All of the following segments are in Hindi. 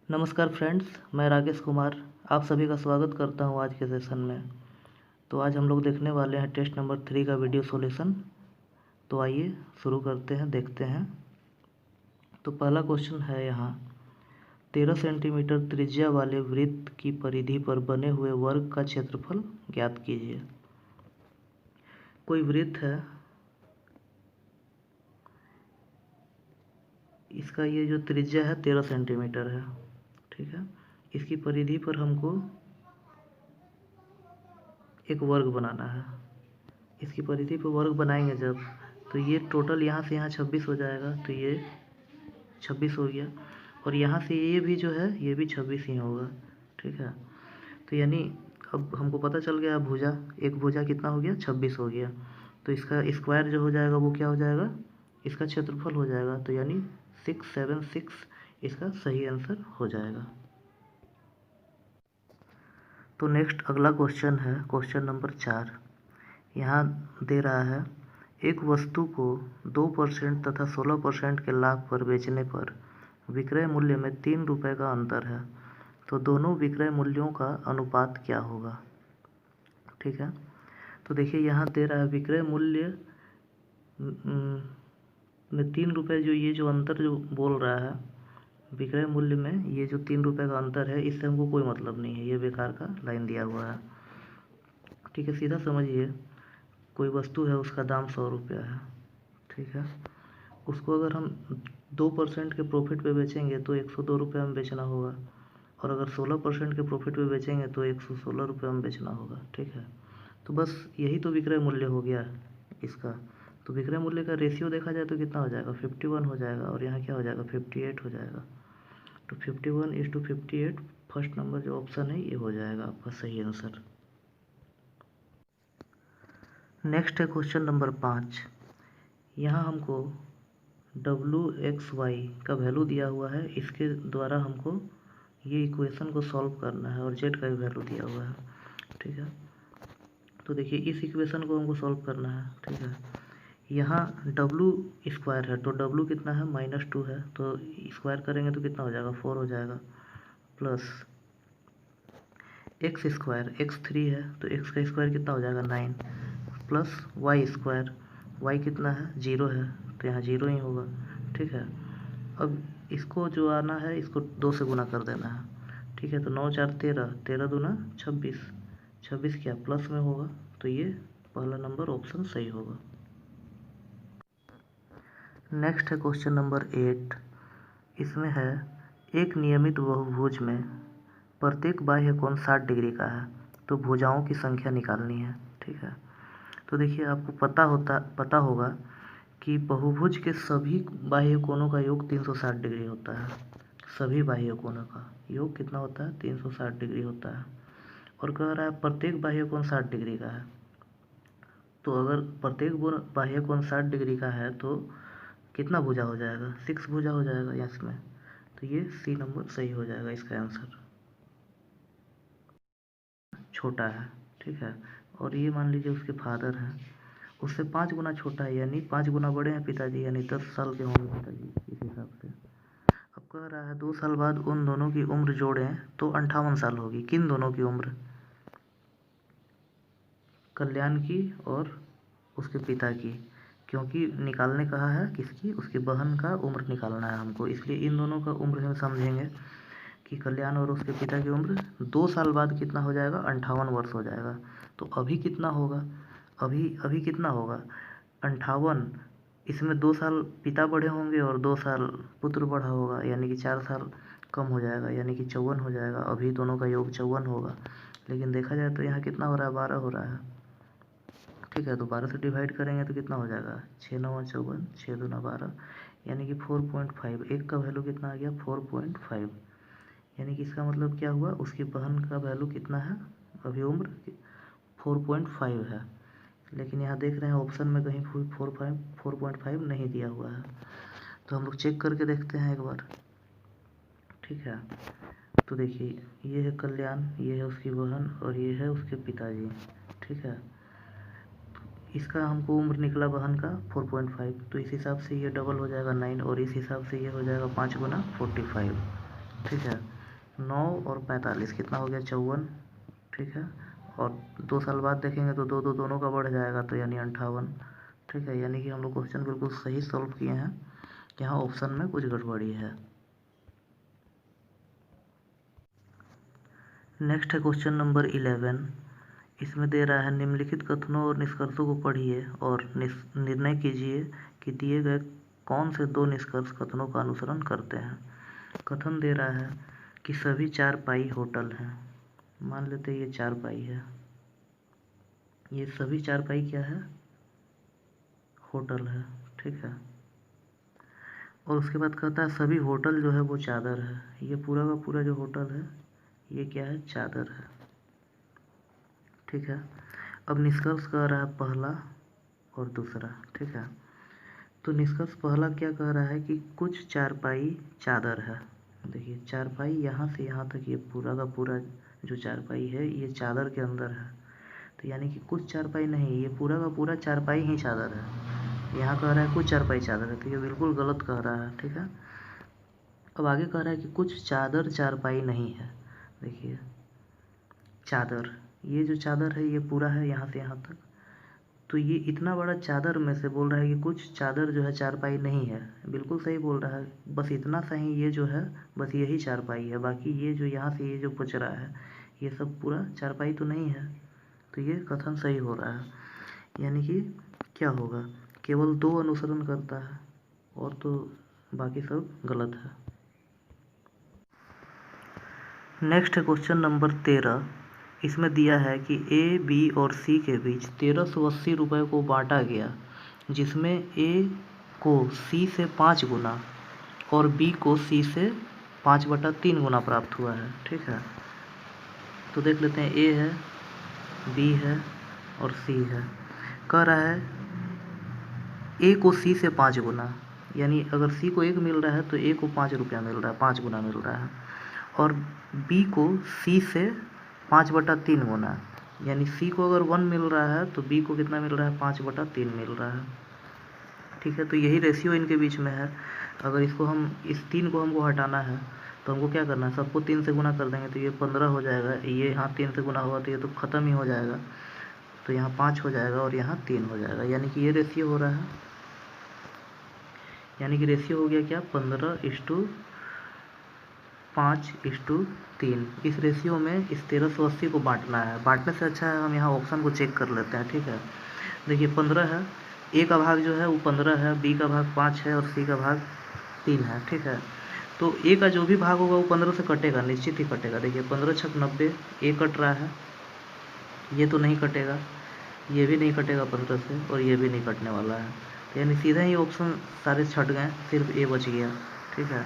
नमस्कार फ्रेंड्स, मैं राकेश कुमार आप सभी का स्वागत करता हूं आज के सेशन में। तो आज हम लोग देखने वाले हैं टेस्ट नंबर 3 का वीडियो सॉल्यूशन। तो आइए शुरू करते हैं, देखते हैं। तो पहला क्वेश्चन है यहाँ 13 सेंटीमीटर त्रिज्या वाले वृत्त की परिधि पर बने हुए वर्ग का क्षेत्रफल ज्ञात कीजिए। कोई वृत्त है, इसका ये जो त्रिज्या है 13 सेंटीमीटर है, ठीक है। इसकी परिधि पर हमको एक वर्ग बनाना है। इसकी परिधि पर वर्ग बनाएंगे जब, तो ये टोटल यहाँ से यहाँ 26 हो जाएगा, तो ये 26 हो गया। और यहाँ से ये भी जो है ये भी 26 ही होगा, ठीक है। तो यानी अब हमको पता चल गया भुजा, एक भुजा कितना हो गया, 26 हो गया। तो इसका स्क्वायर जो हो जाएगा वो क्या हो जाएगा, इसका क्षेत्रफल हो जाएगा। तो यानी 676 इसका सही आंसर हो जाएगा। तो नेक्स्ट अगला क्वेश्चन है क्वेश्चन नंबर 4। यहाँ दे रहा है एक वस्तु को 2% तथा 16% के लाभ पर बेचने पर विक्रय मूल्य में 3 रुपये का अंतर है, तो दोनों विक्रय मूल्यों का अनुपात क्या होगा, ठीक है। तो देखिए यहाँ दे रहा है विक्रय मूल्य में 3 रुपये, जो ये जो अंतर जो बोल रहा है विक्रय मूल्य में, ये जो 3 रुपये का अंतर है इससे हमको कोई मतलब नहीं है, ये बेकार का लाइन दिया हुआ है, ठीक है। सीधा समझिए, कोई वस्तु है उसका दाम 100 रुपया है, ठीक है। उसको अगर हम 2% के प्रॉफिट पे बेचेंगे तो 102 रुपये में बेचना होगा, और अगर 16% के प्रॉफिट पे बेचेंगे तो 116 रुपये में बेचना होगा, ठीक है। तो बस यही तो विक्रय मूल्य हो गया इसका। तो विक्रय मूल्य का रेशियो देखा जाए तो कितना हो जाएगा, 51 हो जाएगा, और यहाँ क्या हो जाएगा, 58 हो जाएगा। तो 51:58, फर्स्ट नंबर जो ऑप्शन है ये हो जाएगा आपका सही आंसर। नेक्स्ट है क्वेश्चन नंबर 5। यहाँ हमको WXY का वैल्यू दिया हुआ है, इसके द्वारा हमको ये इक्वेशन को सॉल्व करना है, और Z का भी वैल्यू दिया हुआ है, ठीक है। तो देखिए इस इक्वेशन को हमको सॉल्व करना है, ठीक है। यहाँ W स्क्वायर है, तो W कितना है, -2 है, तो स्क्वायर करेंगे तो कितना हो जाएगा, 4 हो जाएगा, प्लस x स्क्वायर, x 3 है तो x का स्क्वायर कितना हो जाएगा, 9, प्लस y स्क्वायर, y कितना है, 0 है, तो यहाँ 0 ही होगा, ठीक है। अब इसको जो आना है इसको 2 से गुना कर देना है, ठीक है। तो 9 4 13, 13 दूना 26, 26 क्या प्लस में होगा, तो ये पहला नंबर ऑप्शन सही होगा। नेक्स्ट है क्वेश्चन नंबर 8। इसमें है एक नियमित बहुभुज में प्रत्येक बाह्य कोण 60 डिग्री का है, तो भुजाओं की संख्या निकालनी है, ठीक है। तो देखिए आपको पता होगा कि बहुभुज के सभी बाह्य कोणों का योग 360 डिग्री होता है। सभी बाह्य कोणों का योग कितना होता है, 360 डिग्री होता है। और कह रहा है प्रत्येक बाह्य कोण 60 डिग्री का है, तो अगर प्रत्येक बाह्य कोण 60 डिग्री का है तो कितना भुजा हो जाएगा, 6 भुजा हो जाएगा इसमें। तो ये सी नंबर सही हो जाएगा इसका आंसर। छोटा है, ठीक है। और ये मान लीजिए उसके फादर हैं, उससे 5 गुना छोटा है, यानी 5 गुना बड़े हैं पिताजी, यानी 10 साल के होंगे पिताजी इस हिसाब से। अब कह रहा है 2 साल बाद उन दोनों की उम्र जोड़ें तो 58 साल होगी। किन दोनों की उम्र, कल्याण की और उसके पिता की, क्योंकि निकालने कहा है किसकी, उसकी बहन का उम्र निकालना है हमको, इसलिए इन दोनों का उम्र हम समझेंगे कि कल्याण और उसके पिता की उम्र 2 साल बाद कितना हो जाएगा, 58 वर्ष हो जाएगा। तो अभी कितना होगा, अभी कितना होगा, 58, इसमें 2 साल पिता बड़े होंगे और 2 साल पुत्र बड़ा होगा, यानी कि 4 साल कम हो जाएगा, यानी कि 54 हो जाएगा। अभी दोनों का योग 54 होगा, लेकिन देखा जाए तो यहाँ कितना हो रहा है, 12 हो रहा है, ठीक है। तो 12 से डिवाइड करेंगे तो कितना हो जाएगा, 6 9 54, 6 दूना 12, यानी कि 4.5। एक का वैल्यू कितना आ गया, 4.5, यानी कि इसका मतलब क्या हुआ, उसकी बहन का वैल्यू कितना है, अभी उम्र 4.5 है। लेकिन यहाँ देख रहे हैं ऑप्शन में कहीं 4.5 नहीं दिया हुआ है, तो हम लोग चेक करके देखते हैं एक बार, ठीक है। तो देखिए ये है कल्याण, ये है उसकी बहन, और ये है उसके पिताजी, ठीक है। इसका हमको उम्र निकला बहन का 4.5, तो इस हिसाब से ये डबल हो जाएगा 9, और इस हिसाब से ये हो जाएगा 5 गुना 45, ठीक है। 9 और 45 कितना हो गया 54, ठीक है। और 2 साल बाद देखेंगे तो दो दो दोनों का बढ़ जाएगा, तो यानी 58, ठीक है। यानी कि हम लोग क्वेश्चन बिल्कुल सही सॉल्व किए हैं। यहाँ ऑप्शन में कुछ गड़बड़ी है। नेक्स्ट है क्वेश्चन नंबर 11। इसमें दे रहा है निम्नलिखित कथनों और निष्कर्षों को पढ़िए और निर्णय कीजिए कि दिए गए कौन से 2 निष्कर्ष कथनों का अनुसरण करते हैं। कथन दे रहा है कि सभी 4 पाई होटल हैं। मान लेते हैं ये 4 पाई है, ये सभी 4 पाई क्या है, होटल है, ठीक है। और उसके बाद कहता है सभी होटल जो है वो चादर है। ये पूरा का पूरा जो होटल है ये क्या है, चादर है, ठीक है। अब निष्कर्ष कह रहा है पहला और दूसरा, ठीक है। तो निष्कर्ष पहला क्या कह रहा है कि कुछ 4 पाई चादर है। देखिए 4 पाई यहाँ से यहाँ तक ये पूरा का पूरा जो 4 पाई है ये चादर के अंदर है। तो यानी कि कुछ 4 पाई नहीं, ये पूरा का पूरा 4 पाई ही चादर है। यहाँ कह रहा है कुछ 4 पाई चादर है, तो ये बिल्कुल गलत कह रहा है, ठीक है। अब आगे कह रहा है कि कुछ चादर 4 पाई नहीं है। देखिए चादर, ये जो चादर है ये पूरा है यहाँ से यहाँ तक, तो ये इतना बड़ा चादर में से बोल रहा है कि कुछ चादर जो है 4 पाई नहीं है। बिल्कुल सही बोल रहा है, बस इतना सा ही ये जो है बस यही 4 पाई है, बाकी ये जो यहाँ से ये जो बच रहा है ये सब पूरा 4 पाई तो नहीं है। तो ये कथन सही हो रहा है। यानी कि क्या होगा, केवल 2 अनुसरण करता है और तो बाकी सब गलत है। नेक्स्ट है क्वेश्चन नंबर 13। इसमें दिया है कि ए, बी और सी के बीच 1380 रुपये को बांटा गया, जिसमें ए को सी से 5 गुना और बी को सी से 5/3 गुना प्राप्त हुआ है, ठीक है। तो देख लेते हैं, ए है, बी है और सी है। कह रहा है ए को सी से 5 गुना, यानी अगर सी को 1 मिल रहा है तो ए को 5 रुपया मिल रहा है, 5 गुना मिल रहा है। और बी को सी से 5/3 गुना, यानी सी को अगर 1 मिल रहा है तो बी को कितना मिल रहा है, 5/3 मिल रहा है, ठीक है। तो यही रेशियो इनके बीच में है। अगर इसको हम इस 3 को हमको हटाना है तो हमको क्या करना है, सबको 3 से गुना कर देंगे तो ये 15 हो जाएगा। ये यहाँ 3 से गुना हुआ तो ये तो ख़त्म ही हो जाएगा, तो यहाँ 5 हो जाएगा और यहाँ 3 हो जाएगा, यानी कि ये रेशियो हो रहा है। यानी कि रेशियो हो गया क्या, 15:5:3। इस रेशियो में इस 1380 को बांटना है। बांटने से अच्छा है हम यहाँ ऑप्शन को चेक कर लेते हैं, ठीक है। देखिए 15 है, ए का भाग जो है वो 15 है, बी का भाग 5 है और सी का भाग 3 है, ठीक है। तो ए का जो भी भाग होगा वो 15 से कटेगा, निश्चित ही कटेगा। देखिए 15×6 90, ए कट रहा है, ये तो नहीं कटेगा, ये भी नहीं कटेगा 15 से, और ये भी नहीं कटने वाला है। तो यानी सीधा ही ऑप्शन सारे छट गए, सिर्फ ए बच गया, ठीक है।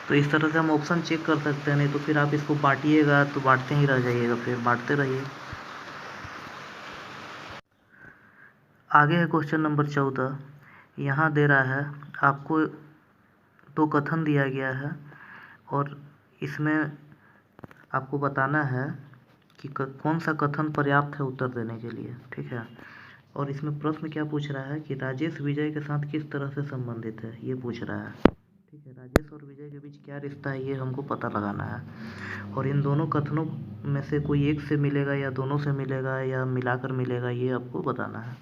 तो इस तरह से हम ऑप्शन चेक कर सकते हैं, नहीं तो फिर आप इसको बांटिएगा तो बांटते ही रह जाइएगा, फिर बांटते रहिए। आगे है क्वेश्चन नंबर 14। यहाँ दे रहा है आपको 2 कथन दिया गया है और इसमें आपको बताना है कि कौन सा कथन पर्याप्त है उत्तर देने के लिए, ठीक है। और इसमें प्रश्न क्या पूछ रहा है कि राजेश विजय के साथ किस तरह से संबंधित है, ये पूछ रहा है, ठीक है। राजेश और विजय के बीच क्या रिश्ता है ये हमको पता लगाना है। और इन दोनों कथनों में से कोई एक से मिलेगा या दोनों से मिलेगा या मिलाकर मिलेगा, ये आपको बताना है।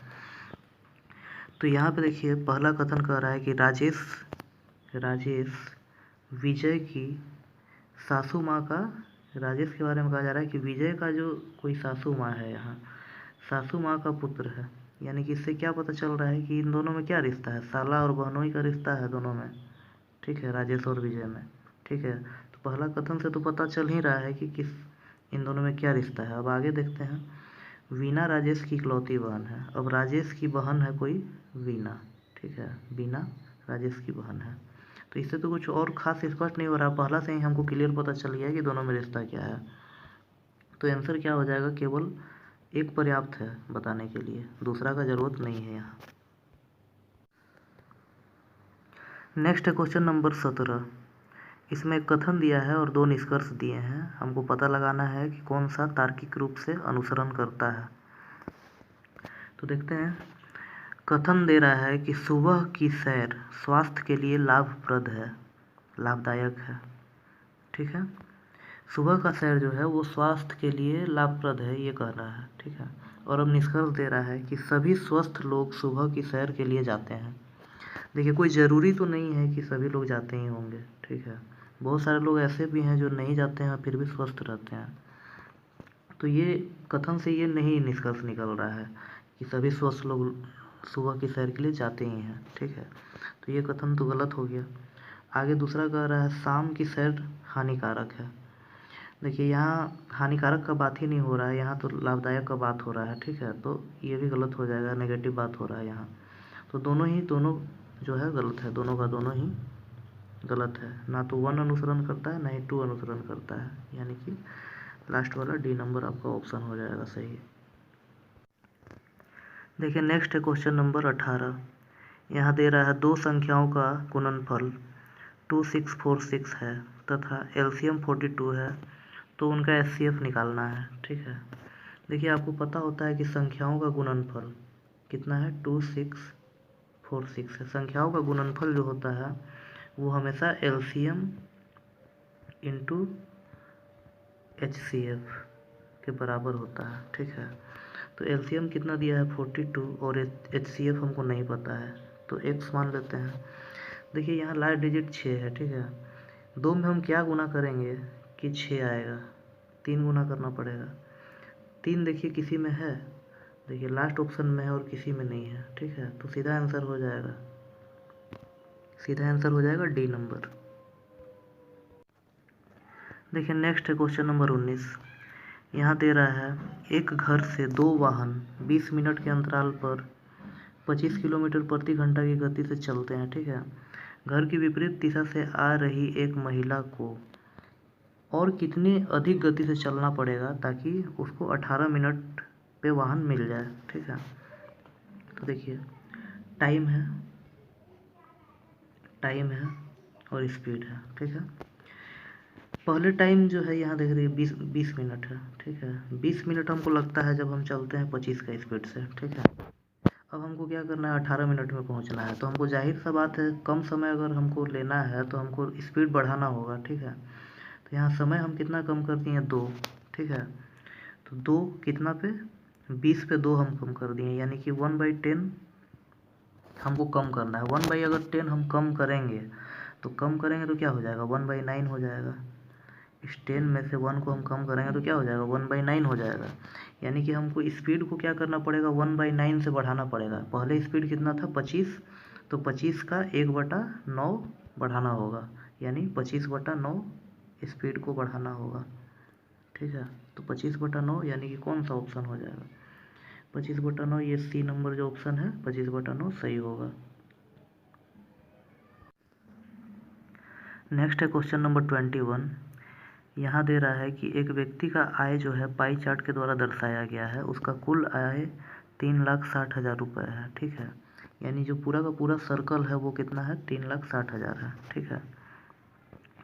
तो यहाँ पे देखिए पहला कथन कह रहा है कि राजेश विजय की सासू माँ का, राजेश के बारे में कहा जा रहा है कि विजय का जो कोई सासू माँ है, यहाँ सासू माँ का पुत्र है। यानी कि इससे क्या पता चल रहा है कि इन दोनों में क्या रिश्ता है, साला और बहनोई का रिश्ता है दोनों में, ठीक है, राजेश और विजय में, ठीक है। तो पहला कथन से तो पता चल ही रहा है कि किस इन दोनों में क्या रिश्ता है। अब आगे देखते हैं, वीना राजेश की इकलौती बहन है। अब राजेश की बहन है कोई वीना, ठीक है, वीना राजेश की बहन है। तो इससे तो कुछ और ख़ास स्पष्ट नहीं हो रहा, पहला से ही हमको क्लियर पता चल गया कि दोनों में रिश्ता क्या है। तो आंसर क्या हो जाएगा, केवल एक पर्याप्त है बताने के लिए, दूसरा का ज़रूरत नहीं है यहाँ। नेक्स्ट है क्वेश्चन नंबर 17। इसमें एक कथन दिया है और 2 निष्कर्ष दिए हैं, हमको पता लगाना है कि कौन सा तार्किक रूप से अनुसरण करता है। तो देखते हैं, कथन दे रहा है कि सुबह की सैर स्वास्थ्य के लिए लाभप्रद है, लाभदायक है, ठीक है। सुबह का सैर जो है वो स्वास्थ्य के लिए लाभप्रद है, ये कह रहा है। ठीक है, और अब निष्कर्ष दे रहा है कि सभी स्वस्थ लोग सुबह की सैर के लिए जाते हैं। देखिए, कोई ज़रूरी तो नहीं है कि सभी लोग जाते ही होंगे। ठीक है, बहुत सारे लोग ऐसे भी हैं जो नहीं जाते हैं फिर भी स्वस्थ रहते हैं। तो ये कथन से ये नहीं निष्कर्ष निकल रहा है कि सभी स्वस्थ लोग सुबह की सैर के लिए जाते ही हैं। ठीक है, तो ये कथन तो गलत हो गया। आगे दूसरा कह रहा है शाम की सैर हानिकारक है। देखिए, यहाँ हानिकारक का बात ही नहीं हो रहा है, यहाँ तो लाभदायक का बात हो रहा है। ठीक है, तो ये भी गलत हो जाएगा, नेगेटिव बात हो रहा है यहाँ। तो दोनों जो है गलत है, दोनों का दोनों ही गलत है। ना तो 1 अनुसरण करता है, ना ही 2 अनुसरण करता है, यानी कि लास्ट वाला डी नंबर आपका ऑप्शन हो जाएगा सही। देखिए, नेक्स्ट है क्वेश्चन नंबर 18। यहाँ दे रहा है दो संख्याओं का गुणनफल 2646 है तथा एलसीएम 42 है, तो उनका एचसीएफ निकालना है। ठीक है, देखिए आपको पता होता है कि संख्याओं का गुणनफल कितना है, 2646 है। संख्याओं का गुणनफल जो होता है वो हमेशा एलसीएम इंटू एचसीएफ के बराबर होता है। ठीक है, तो एलसीएम कितना दिया है 42 और एचसीएफ हमको नहीं पता है, तो एक्स मान लेते हैं। देखिए, यहाँ लास्ट डिजिट 6 है। ठीक है, 2 में हम क्या गुना करेंगे कि 6 आएगा, 3 गुना करना पड़ेगा। 3 देखिए किसी में है, देखिए लास्ट ऑप्शन में है और किसी में नहीं है। ठीक है, तो सीधा आंसर हो जाएगा डी नंबर। देखिए, नेक्स्ट है क्वेश्चन नंबर 19। यहाँ दे रहा है एक घर से 2 वाहन 20 मिनट के अंतराल पर 25 किलोमीटर प्रति घंटा की गति से चलते हैं। ठीक है, घर की विपरीत दिशा से आ रही एक महिला को और कितनी अधिक गति से चलना पड़ेगा ताकि उसको 18 मिनट पे वाहन मिल जाए। ठीक है, तो देखिए टाइम है और स्पीड है। ठीक है, पहले टाइम जो है यहाँ देख रही है 20 मिनट है। ठीक है, 20 मिनट हमको लगता है जब हम चलते हैं 25 का स्पीड से। ठीक है, अब हमको क्या करना है, 18 मिनट में पहुँचना है, तो हमको जाहिर सा बात है कम समय अगर हमको लेना है तो हमको स्पीड बढ़ाना होगा। ठीक है, तो यहाँ समय हम कितना कम कर दिए, 2। ठीक है, तो 2 कितना पे, 20 पे 2 हम कम कर दिए, यानी कि 1/10 हमको कम करना है। 1/10 हम कम करेंगे तो क्या हो जाएगा, 1/9 हो जाएगा। इस 10 में से 1 को हम कम करेंगे तो क्या हो जाएगा, 1/9 हो जाएगा। यानी कि हमको स्पीड को क्या करना पड़ेगा, 1/9 से बढ़ाना पड़ेगा। पहले स्पीड कितना था 25, तो 25 का 1/9 बढ़ाना होगा, यानी 25/9 स्पीड को बढ़ाना होगा। ठीक है, तो 25/9 यानी कि कौन सा ऑप्शन हो जाएगा, 25/9, ये सी नंबर जो ऑप्शन है 25/9 सही होगा। नेक्स्ट है क्वेश्चन नंबर 21। यहाँ दे रहा है कि एक व्यक्ति का आय जो है पाई चार्ट के द्वारा दर्शाया गया है, उसका कुल आय 3,60,000 रुपये है। ठीक है, यानी जो पूरा का पूरा सर्कल है वो कितना है, 3,60,000 है। ठीक है,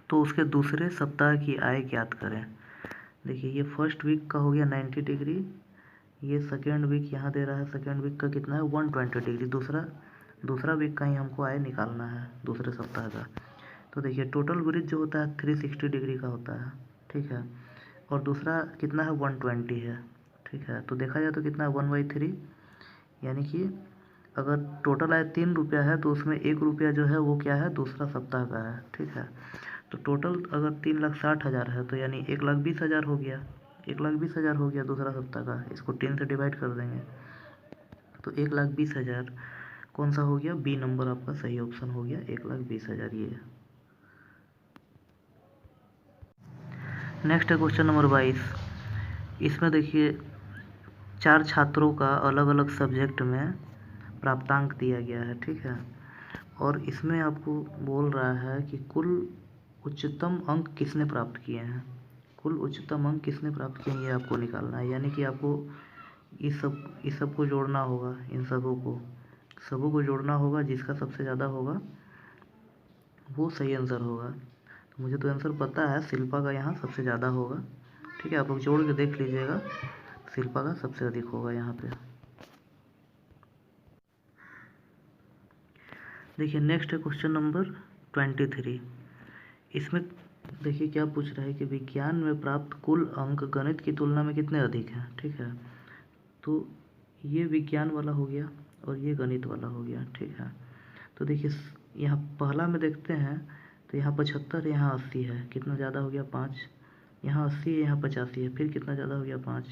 तो उसके दूसरे सप्ताह की आय ज्ञात करें। देखिए, ये फर्स्ट वीक का हो गया 90 डिग्री, ये सेकेंड वीक यहाँ दे रहा है, सेकेंड वीक का कितना है 120 डिग्री, दूसरा वीक का ही हमको आय निकालना है दूसरे सप्ताह का। तो देखिए टोटल ब्रिज जो होता है 360 डिग्री का होता है। ठीक है, और दूसरा कितना है 120 है। ठीक है, तो देखा जाए तो कितना है 1/3, यानी कि अगर टोटल आय 3 रुपया है तो उसमें 1 रुपया जो है वो क्या है, दूसरा सप्ताह का है। ठीक है, तो टोटल अगर 3,60,000 है तो यानी 1,20,000 हो गया, 1,20,000 हो गया दूसरा सप्ताह का। इसको 3 से डिवाइड कर देंगे तो 1,20,000 कौन सा हो गया, बी नंबर आपका सही ऑप्शन हो गया, 1,20,000 ये। नेक्स्ट है क्वेश्चन नंबर 22। इसमें देखिए 4 छात्रों का अलग अलग सब्जेक्ट में प्राप्तांक दिया गया है। ठीक है, और इसमें आपको बोल रहा है कि कुल उच्चतम अंक किसने प्राप्त किए हैं, ये आपको निकालना है। यानी कि आपको इस सब को जोड़ना होगा, इन सबों को जोड़ना होगा, जिसका सबसे ज़्यादा होगा वो सही आंसर होगा। तो मुझे तो आंसर पता है, शिल्पा का यहाँ सबसे ज़्यादा होगा। ठीक है, आप लोग जोड़ के देख लीजिएगा, शिल्पा का सबसे अधिक होगा यहाँ पे। देखिए नेक्स्ट है क्वेश्चन नंबर 23। इसमें देखिए क्या पूछ रहा है कि विज्ञान में प्राप्त कुल अंक गणित की तुलना में कितने अधिक हैं। ठीक है, तो ये विज्ञान वाला हो गया और ये गणित वाला हो गया। ठीक है, तो देखिए यहाँ पहला में देखते हैं तो यहाँ 75 है, यहाँ 80 है, कितना ज़्यादा हो गया 5। यहाँ 80 है, यहाँ 85 है, फिर कितना ज़्यादा हो गया 5।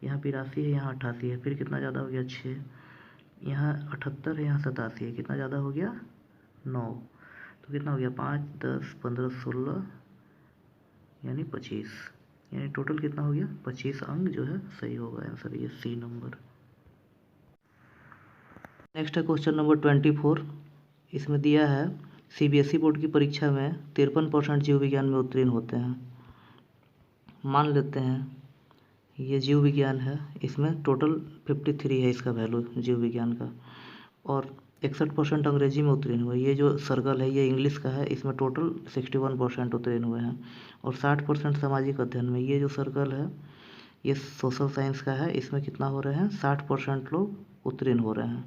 यहाँ 82 है, यहाँ 88 है, फिर कितना ज़्यादा हो गया 6। यहाँ 78 है, यहाँ 87 है, कितना ज़्यादा हो गया 9। तो कितना हो गया 5, 10, 15, 16 यानी 25, यानी टोटल कितना हो गया 25 अंक जो है सही होगा आंसर ये सी नंबर। नेक्स्ट है क्वेश्चन नंबर 24। इसमें दिया है सीबीएसई बोर्ड की परीक्षा में 53% जीव विज्ञान में उत्तीर्ण होते हैं। मान लेते हैं ये जीव विज्ञान है, इसमें टोटल 53 है इसका वैल्यू जीव विज्ञान का, और 61% अंग्रेजी में उत्तीर्ण हुए। ये जो सर्कल है ये इंग्लिश का है, इसमें टोटल 61% उत्तीर्ण हुए हैं, और 60% सामाजिक अध्ययन में। ये जो सर्कल है ये सोशल साइंस का है, इसमें कितना हो रहे हैं 60% लोग उत्तीर्ण हो रहे हैं।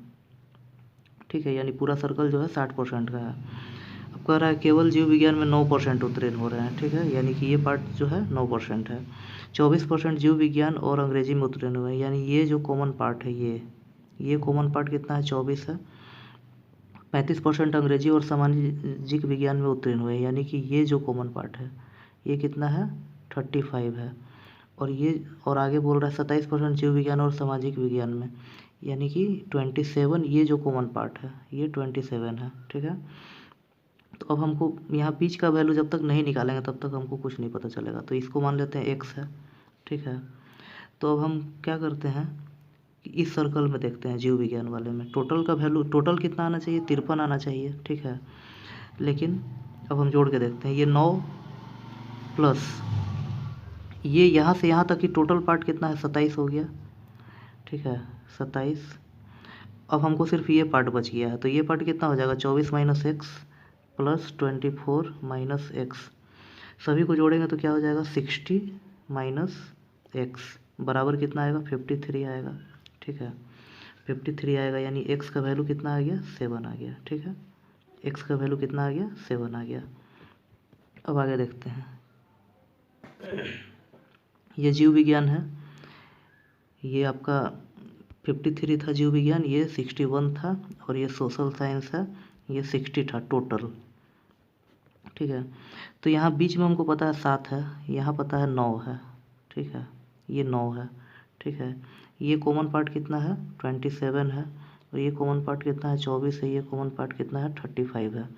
ठीक है, यानी पूरा सर्कल जो है 60% का है। अब कह रहा है केवल जीव विज्ञान में 9% उत्तीर्ण हो रहे हैं। ठीक है, यानी कि ये पार्ट जो है 9% है। 24% जीव विज्ञान और अंग्रेजी में उत्तीर्ण हुए हैं, यानी ये जो कॉमन पार्ट है ये कॉमन पार्ट कितना है 24 है। 35% अंग्रेजी और सामाजिक विज्ञान में उत्तीर्ण हुए, यानी कि ये जो कॉमन पार्ट है ये कितना है 35 है। और ये और आगे बोल रहा है 27% जीव विज्ञान और सामाजिक विज्ञान में, यानी कि 27 ये जो कॉमन पार्ट है ये 27 है। ठीक है, तो अब हमको यहाँ बीच का वैल्यू जब तक नहीं निकालेंगे तब तक हमको कुछ नहीं पता चलेगा, तो इसको मान लेते हैं x है। ठीक है, तो अब हम क्या करते हैं कि इस सर्कल में देखते हैं जीव विज्ञान वाले में टोटल का वैल्यू, टोटल कितना आना चाहिए 53 आना चाहिए। ठीक है, लेकिन अब हम जोड़ के देखते हैं ये 9 प्लस ये यहाँ से यहाँ तक की टोटल पार्ट कितना है 27 हो गया। ठीक है, 27। अब हमको सिर्फ ये पार्ट बच गया है, तो ये पार्ट कितना हो जाएगा 24 minus x plus 24 minus x. सभी को जोड़ेंगे तो क्या हो जाएगा 60 माइनस एक्स बराबर कितना आएगा 53 आएगा। ठीक है, 53 आएगा, यानी एक्स का वैल्यू कितना आ गया 7 आ गया। ठीक है, एक्स का वैल्यू कितना आ गया 7 आ गया। अब आगे देखते हैं, ये जीव विज्ञान है, ये आपका 53 था जीव विज्ञान, ये 61 था, और ये सोशल साइंस है ये 60 था टोटल। ठीक है, तो यहाँ बीच में हमको पता है 7 है, यहाँ पता है 9 है। ठीक है, ये 9 है। ठीक है, ये कॉमन पार्ट कितना है 27 है, और ये कॉमन पार्ट कितना है 24 है, ये कॉमन पार्ट कितना है 35 है।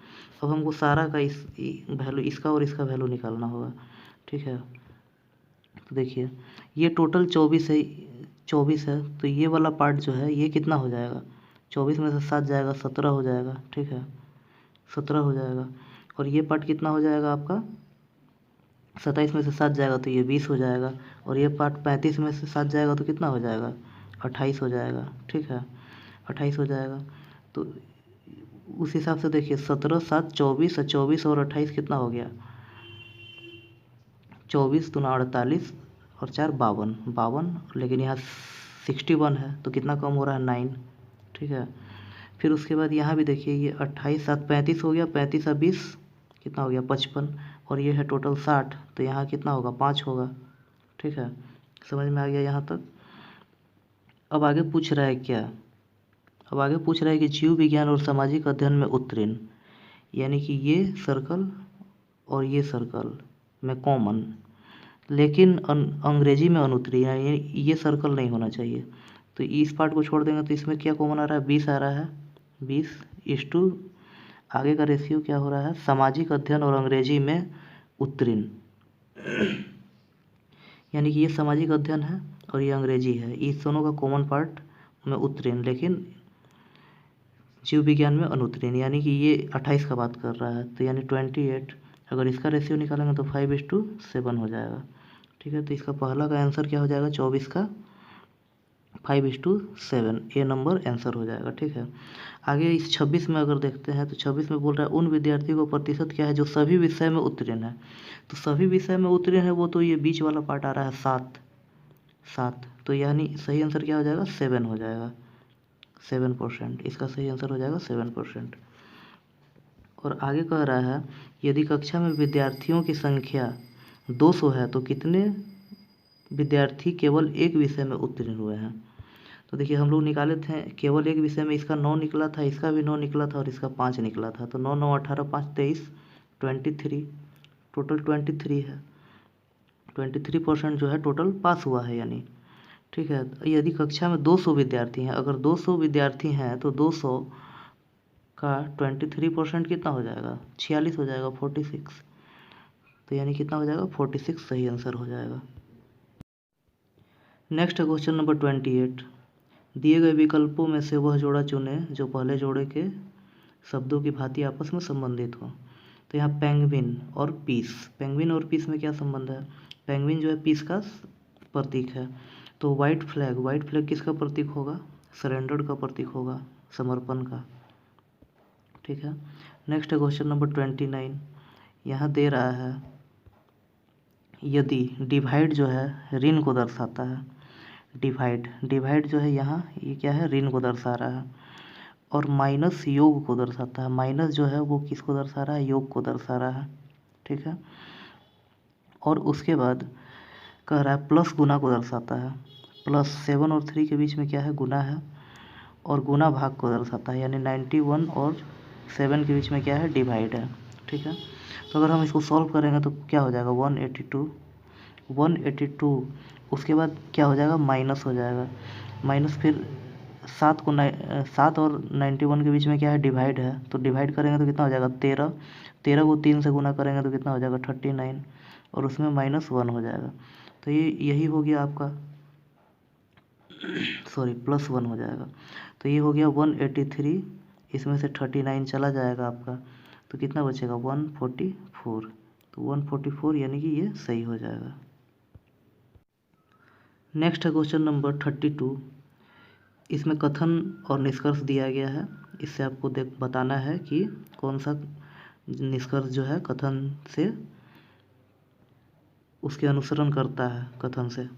अब हमको सारा का इस वैल्यू इसका और इसका वैल्यू निकालना होगा। ठीक है, तो देखिए ये टोटल 24 है, तो ये वाला पार्ट जो है ये कितना हो जाएगा 24 में से 7 जाएगा 17 हो जाएगा। ठीक है, 17 हो जाएगा, और ये पार्ट कितना हो जाएगा आपका 27 में से 7 जाएगा तो ये 20 हो जाएगा, और ये पार्ट 35 में से 7 जाएगा तो कितना हो जाएगा 28 हो जाएगा। ठीक है, 28 हो जाएगा, तो उस हिसाब से देखिए 17 7 24 और 24 और 28 कितना हो गया 24 दूना 48 और 4 52, लेकिन यहाँ 61 है तो कितना कम हो रहा है 9। ठीक है, फिर उसके बाद यहाँ भी देखिए ये 28 7 35 हो गया, 35 और 20 कितना हो गया 55, और ये है टोटल 60, तो यहाँ कितना होगा 5 होगा। ठीक है, समझ में आ गया यहाँ तक। अब आगे पूछ रहा है क्या, अब आगे पूछ रहा है कि जीव विज्ञान और सामाजिक अध्ययन में उत्तीर्ण, यानी कि ये सर्कल और ये सर्कल में कॉमन, लेकिन अंग्रेजी में अनुत्तीर्ण, यानी ये सर्कल नहीं होना चाहिए। तो इस पार्ट को छोड़ देंगे तो इसमें क्या कॉमन आ रहा है 20 आ रहा है, 20:, आगे का रेशियो क्या हो रहा है सामाजिक अध्ययन और अंग्रेजी में उत्तीर्ण, यानी कि ये सामाजिक अध्ययन है और ये अंग्रेजी है, इस दोनों का कॉमन पार्ट में उत्तीर्ण, लेकिन जीव विज्ञान में अनुत्तीर्ण, यानी कि ये 28 का बात कर रहा है, तो यानी 28। अगर इसका रेशियो निकालेंगे तो 5:7 हो जाएगा। ठीक है, तो इसका पहला का आंसर क्या हो जाएगा 24 का 5:7, ए नंबर आंसर हो जाएगा। ठीक है, आगे इस 26 में अगर देखते हैं तो 26 में बोल रहा है उन विद्यार्थियों को प्रतिशत क्या है जो सभी विषय में उत्तीर्ण है। तो सभी विषय में उत्तीर्ण है वो तो ये बीच वाला पार्ट आ रहा है 7, तो यानी सही आंसर क्या हो जाएगा 7 हो जाएगा, 7%। इसका सही आंसर हो जाएगा 7%। और आगे कह रहा है यदि कक्षा में विद्यार्थियों की संख्या 200 है तो कितने विद्यार्थी केवल एक विषय में उत्तीर्ण हुए हैं। तो देखिए हम लोग निकाले थे केवल एक विषय में, इसका 9 निकला था, इसका भी 9 निकला था और इसका 5 निकला था। तो 9 9 18 5 23 23, टोटल 23 है। 23% जो है टोटल पास हुआ है यानी, ठीक है। यदि कक्षा में 200 विद्यार्थी हैं, अगर 200 विद्यार्थी हैं तो 200 का 23% कितना हो जाएगा, 46 हो जाएगा, 46। तो यानी कितना हो जाएगा, 46 सही आंसर हो जाएगा। नेक्स्ट है क्वेश्चन नंबर 28। दिए गए विकल्पों में से वह जोड़ा चुनें जो पहले जोड़े के शब्दों की भांति आपस में संबंधित हो। तो यहाँ पेंगुइन और पीस, पेंगुइन और पीस में क्या संबंध है, पेंगुइन जो है पीस का प्रतीक है। तो वाइट फ्लैग, वाइट फ्लैग किसका प्रतीक होगा, सरेंडर का प्रतीक होगा, समर्पण का, ठीक है। नेक्स्ट है क्वेश्चन नंबर 29। यहाँ दे रहा है यदि डिवाइड जो है ऋण को दर्शाता है, डिवाइड, डिवाइड जो है यहाँ ये क्या है, ऋण को दर्शा रहा है, और माइनस योग को दर्शाता है, माइनस जो है वो किसको दर्शा रहा है, योग को दर्शा रहा है, ठीक है। और उसके बाद कह रहा है प्लस गुना को दर्शाता है, प्लस 7 और 3 के बीच में क्या है, गुना है, और गुना भाग को दर्शाता है, यानी 91 और 7 के बीच में क्या है, डिवाइड है, ठीक है। तो अगर हम इसको सॉल्व करेंगे तो क्या हो जाएगा, 182, उसके बाद क्या हो जाएगा, माइनस हो जाएगा, माइनस फिर 7 और 91 के बीच में क्या है, डिवाइड है, तो डिवाइड करेंगे तो कितना हो जाएगा, 13, 13 को 3 से गुना करेंगे तो कितना हो जाएगा, 39, और उसमें -1 हो जाएगा। तो ये यही हो गया आपका सॉरी +1 हो जाएगा। तो ये हो गया 183, इसमें से 39 चला जाएगा आपका, तो कितना बचेगा, 144। तो 144 यानी कि ये सही हो जाएगा। नेक्स्ट है क्वेश्चन नंबर 32। इसमें कथन और निष्कर्ष दिया गया है, इससे आपको बताना है कि कौन सा निष्कर्ष जो है कथन से उसके अनुसरण करता है, कथन से,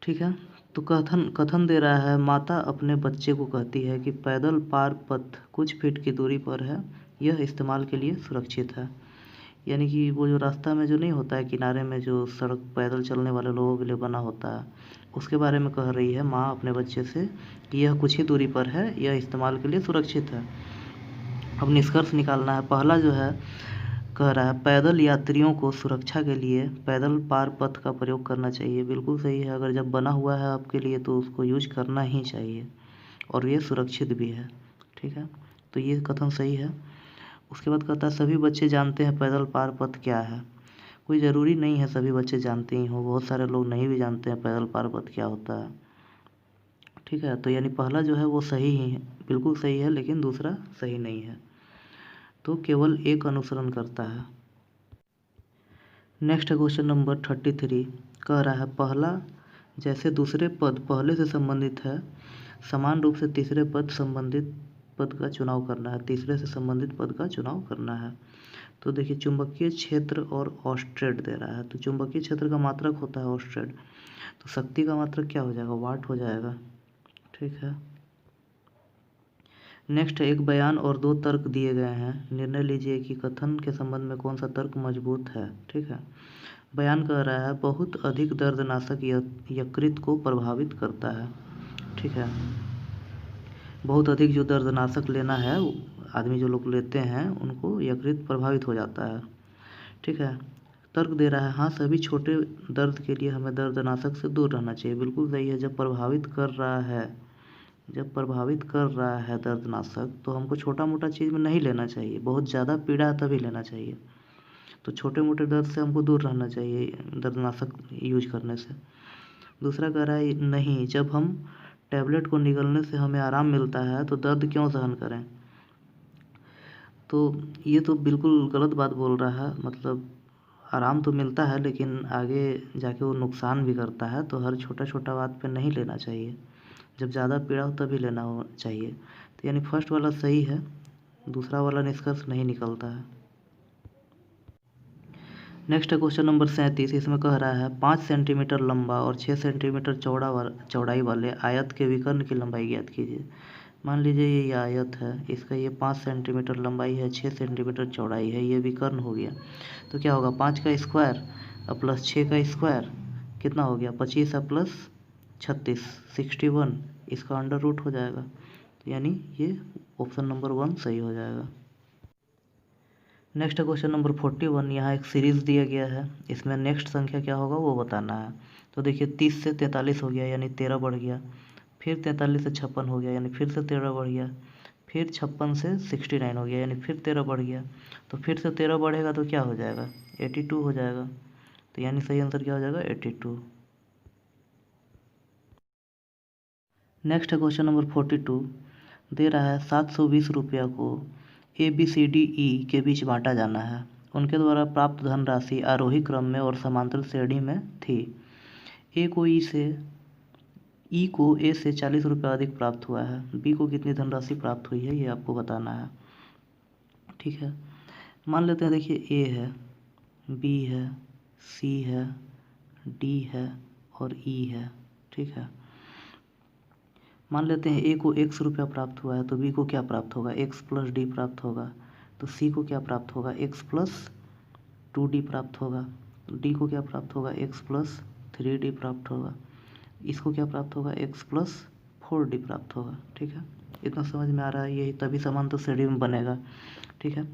ठीक है। तो कथन दे रहा है माता अपने बच्चे को कहती है कि पैदल पार पथ कुछ फीट की दूरी पर है, यह इस्तेमाल के लिए सुरक्षित है। यानी कि वो जो रास्ता में जो नहीं होता है किनारे में जो सड़क पैदल चलने वाले लोगों के लिए बना होता है, उसके बारे में कह रही है माँ अपने बच्चे से कि यह कुछ ही दूरी पर है, यह इस्तेमाल के लिए सुरक्षित है। अब निष्कर्ष निकालना है। पहला जो है कह रहा है पैदल यात्रियों को सुरक्षा के लिए पैदल पार पथ का प्रयोग करना चाहिए। बिल्कुल सही है, अगर जब बना हुआ है आपके लिए तो उसको यूज करना ही चाहिए, और ये सुरक्षित भी है, ठीक है। तो ये कथन सही है। उसके बाद कहता है सभी बच्चे जानते हैं पैदल पार पथ क्या है। कोई ज़रूरी नहीं है सभी बच्चे जानते ही हों, बहुत सारे लोग नहीं भी जानते हैं पैदल पार पथ क्या होता है, ठीक है। तो यानी पहला जो है वो सही ही है, बिल्कुल सही है, लेकिन दूसरा सही नहीं है, तो केवल एक अनुसरण करता है। नेक्स्ट है क्वेश्चन नंबर 33। कह रहा है पहला जैसे दूसरे पद पहले से संबंधित है, समान रूप से तीसरे पद संबंधित पद का चुनाव करना है, तीसरे से संबंधित पद का चुनाव करना है। तो देखिए चुंबकीय क्षेत्र और ऑस्ट्रेड दे रहा है, तो चुंबकीय क्षेत्र का मात्रक होता है ऑस्ट्रेड, तो शक्ति का मात्रक क्या हो जाएगा, वाट हो जाएगा, ठीक है। नेक्स्ट है एक बयान और 2 तर्क दिए गए हैं, निर्णय लीजिए कि कथन के संबंध में कौन सा तर्क मजबूत है, ठीक है। बयान कह रहा है बहुत अधिक दर्दनाशक यकृत को प्रभावित करता है, ठीक है। बहुत अधिक जो दर्दनाशक लेना है आदमी जो लोग लेते हैं उनको यकृत प्रभावित हो जाता है, ठीक है। तर्क दे रहा है हाँ सभी छोटे दर्द के लिए हमें दर्दनाशक से दूर रहना चाहिए। बिल्कुल सही है, जब प्रभावित कर रहा है दर्दनाशक तो हमको छोटा मोटा चीज़ में नहीं लेना चाहिए, बहुत ज़्यादा पीड़ा है तभी लेना चाहिए। तो छोटे मोटे दर्द से हमको दूर रहना चाहिए दर्दनाशक यूज करने से। दूसरा कह रहा है नहीं, जब हम टैबलेट को निगलने से हमें आराम मिलता है तो दर्द क्यों सहन करें। तो ये तो बिल्कुल गलत बात बोल रहा है, मतलब आराम तो मिलता है लेकिन आगे जाके वो नुकसान भी करता है, तो हर छोटा छोटा बात पे नहीं लेना चाहिए, जब ज़्यादा पीड़ा हो तभी लेना चाहिए। तो यानी फर्स्ट वाला सही है, दूसरा वाला निष्कर्ष नहीं निकलता है। नेक्स्ट है क्वेश्चन नंबर 37। इसमें कह रहा है 5 सेंटीमीटर लंबा और 6 सेंटीमीटर चौड़ाई वाले आयत के विकर्ण की लंबाई ज्ञात कीजिए। मान लीजिए ये आयत है, इसका ये 5 सेंटीमीटर लंबाई है, 6 सेंटीमीटर चौड़ाई है, ये विकर्ण हो गया। तो क्या होगा, 5 का स्क्वायर और प्लस 6 का स्क्वायर कितना हो गया, 25 और प्लस 36 61, इसका अंडर रूट हो जाएगा। तो यानी ये ऑप्शन नंबर 1 सही हो जाएगा। Next question number 41। यहाँ एक सीरीज़ दिया गया है, इसमें नेक्स्ट संख्या क्या होगा वो बताना है। तो देखिए 30 से 43 हो गया यानी 13 बढ़ गया, फिर 43 से 56 हो गया यानी फिर से 13 बढ़ गया, फिर 56 से 69 हो गया यानी फिर 13 बढ़ गया। तो फिर से 13 बढ़ेगा तो क्या हो जाएगा, 82 हो जाएगा। तो यानी सही आंसर क्या हो जाएगा, 82। नेक्स्ट क्वेश्चन नंबर 42 दे रहा है 720 रुपया को ABCDE के बीच बांटा जाना है। उनके द्वारा प्राप्त धनराशि आरोही क्रम में और समांतर श्रेणी में थी। ए को ए से 40 रुपये अधिक प्राप्त हुआ है, बी को कितनी धनराशि प्राप्त हुई है ये आपको बताना है। ठीक है, मान लेते हैं, देखिए ए है, बी है, सी है, डी है और ई है। ठीक है, मान लेते हैं ए को x रुपया प्राप्त हुआ है, तो बी को क्या प्राप्त होगा, x प्लस डी प्राप्त होगा। तो सी को क्या प्राप्त होगा, x प्लस 2d प्राप्त होगा। डी को क्या प्राप्त होगा, x प्लस 3d प्राप्त होगा। इसको क्या प्राप्त होगा, x प्लस 4d प्राप्त होगा। ठीक है, इतना समझ में आ रहा है, यही तभी समांतर श्रेणी में बनेगा। ठीक है,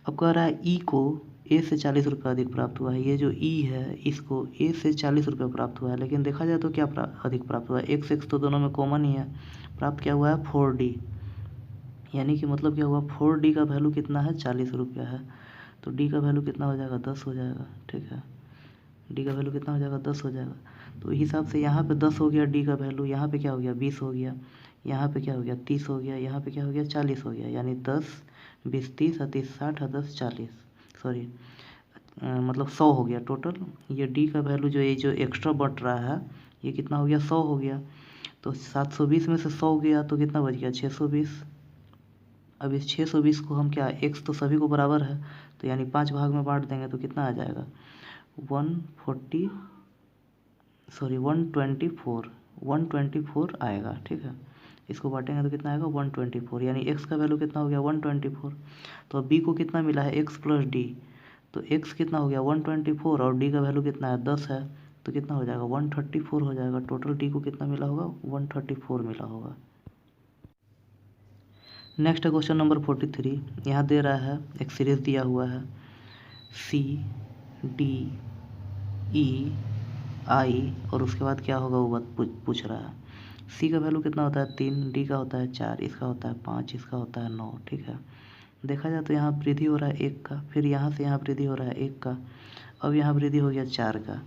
अब कह रहा है ई को ए से 40 रुपये अधिक प्राप्त हुआ है। ये जो ई है इसको ए से 40 रुपये प्राप्त हुआ है, लेकिन देखा जाए तो क्या अधिक प्राप्त हुआ है, x तो दोनों में कॉमन ही है। प्राप्त क्या हुआ है, 4d, यानी कि मतलब क्या हुआ, 4d का वैल्यू कितना है, 40 रुपया है। तो d का वैल्यू कितना हो जाएगा, 10 हो जाएगा। ठीक है, d का वैल्यू कितना हो जाएगा, 10 हो जाएगा। तो इस हिसाब से यहाँ पे 10 हो गया d का वैल्यू, यहाँ पे क्या हो गया, 20 हो गया, यहाँ पे क्या हो गया, 30 हो गया, यहाँ पे क्या हो गया, 40 हो गया। यानी 10 20 30 और 30 60 और 10 40, सॉरी मतलब 100 हो गया टोटल। ये डी का वैल्यू जो ये जो एक्स्ट्रा बढ़ रहा है ये कितना हो गया, 100 हो गया। तो 720 में से 100 गया तो कितना बच गया, 620। अब इस 620 को हम क्या, एक्स तो सभी को बराबर है, तो यानी 5 भाग में बांट देंगे तो कितना आ जाएगा, 124 आएगा। ठीक है, इसको बांटेंगे तो कितना आएगा, 124, यानी x का वैल्यू कितना हो गया, 124। तो b को कितना मिला है, x प्लस डी, तो x कितना हो गया, 124 और d का वैल्यू कितना है, 10 है, तो कितना हो जाएगा, 134 हो जाएगा। टोटल d को कितना मिला होगा, 134 मिला होगा। Next question number 43। यहाँ दे रहा है, एक सीरीज दिया हुआ है, C D E I और उसके बाद क्या होगा वो बात पूछ रहा है। C का वैल्यू कितना होता है, 3, D का होता है 4, इसका होता है 5, इसका होता है 9। ठीक है, देखा जाए तो यहाँ वृद्धि हो रहा है 1 का, फिर यहाँ से यहाँ वृद्धि हो रहा है 1 का, अब यहाँ वृद्धि हो गया 4 का।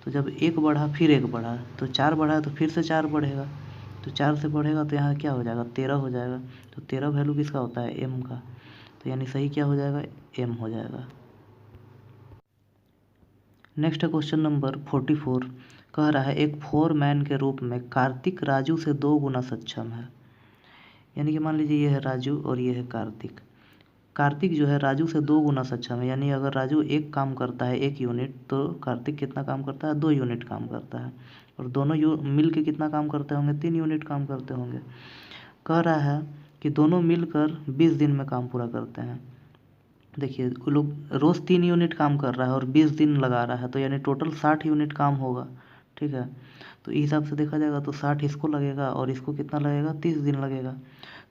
तो जब 1 बढ़ा फिर 1 बढ़ा, तो 4 बढ़ा तो फिर से 4 बढ़ेगा, तो 4 से बढ़ेगा तो यहाँ क्या हो जाएगा, 13 हो जाएगा। तो 13 वैल्यू किसका होता है, m का। तो यानी सही क्या हो जाएगा, m हो जाएगा। नेक्स्ट क्वेश्चन नंबर 44 कह रहा है, एक फोरमैन के रूप में कार्तिक राजू से 2 गुना सक्षम है। यानी कि मान लीजिए ये है राजू और ये है कार्तिक। कार्तिक जो है राजू से 2 गुना सक्षम है, यानी अगर राजू एक काम करता है 1 यूनिट, तो कार्तिक कितना काम करता है, 2 यूनिट काम करता है। और दोनों मिल के कितना काम करते होंगे, 3 यूनिट काम करते होंगे। कह रहा है कि दोनों मिलकर 20 दिन में काम पूरा करते हैं। देखिए वो लोग रोज़ 3 यूनिट काम कर रहा है और 20 दिन लगा रहा है, तो यानी टोटल 60 यूनिट काम होगा। ठीक है, तो इस हिसाब से देखा जाएगा तो 60 इसको लगेगा और इसको कितना लगेगा, 30 दिन लगेगा।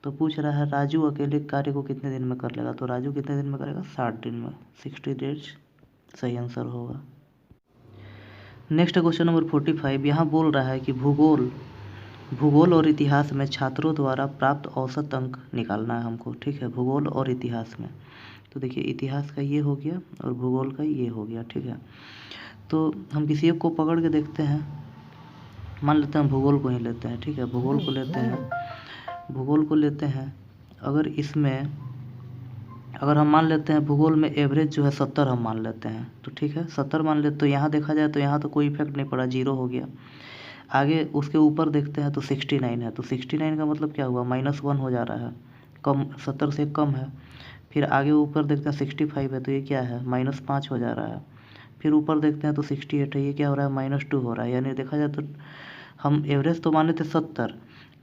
तो पूछ रहा है राजू अकेले कार्य को कितने दिन में कर लेगा, तो राजू कितने दिन में करेगा, 60 दिन में, 60 डेज सही आंसर होगा। नेक्स्ट क्वेश्चन नंबर 45 यहाँ बोल रहा है कि भूगोल और इतिहास में छात्रों द्वारा प्राप्त औसत अंक निकालना है हमको। ठीक है, भूगोल और इतिहास में, तो देखिए इतिहास का ये हो गया और भूगोल का ये हो गया। ठीक है, तो हम किसी एक को पकड़ के देखते हैं, मान लेते हैं भूगोल को ही लेते हैं। ठीक है, भूगोल को लेते हैं। अगर हम मान लेते हैं भूगोल में एवरेज जो है 70 हम मान लेते हैं, तो ठीक है 70 मान लेते, तो यहाँ देखा जाए तो यहाँ तो कोई इफेक्ट नहीं पड़ा, 0 हो गया। आगे उसके ऊपर देखते हैं तो 69 है, तो 69 का मतलब क्या हुआ, -1 हो जा रहा है, कम 70 से कम है। फिर आगे ऊपर देखते हैं 65 है, तो ये क्या है, -5 हो जा रहा है। फिर ऊपर देखते हैं तो 68 है, ये क्या हो रहा है, -2 हो रहा है। यानी देखा जाए तो हम एवरेज तो माने थे 70,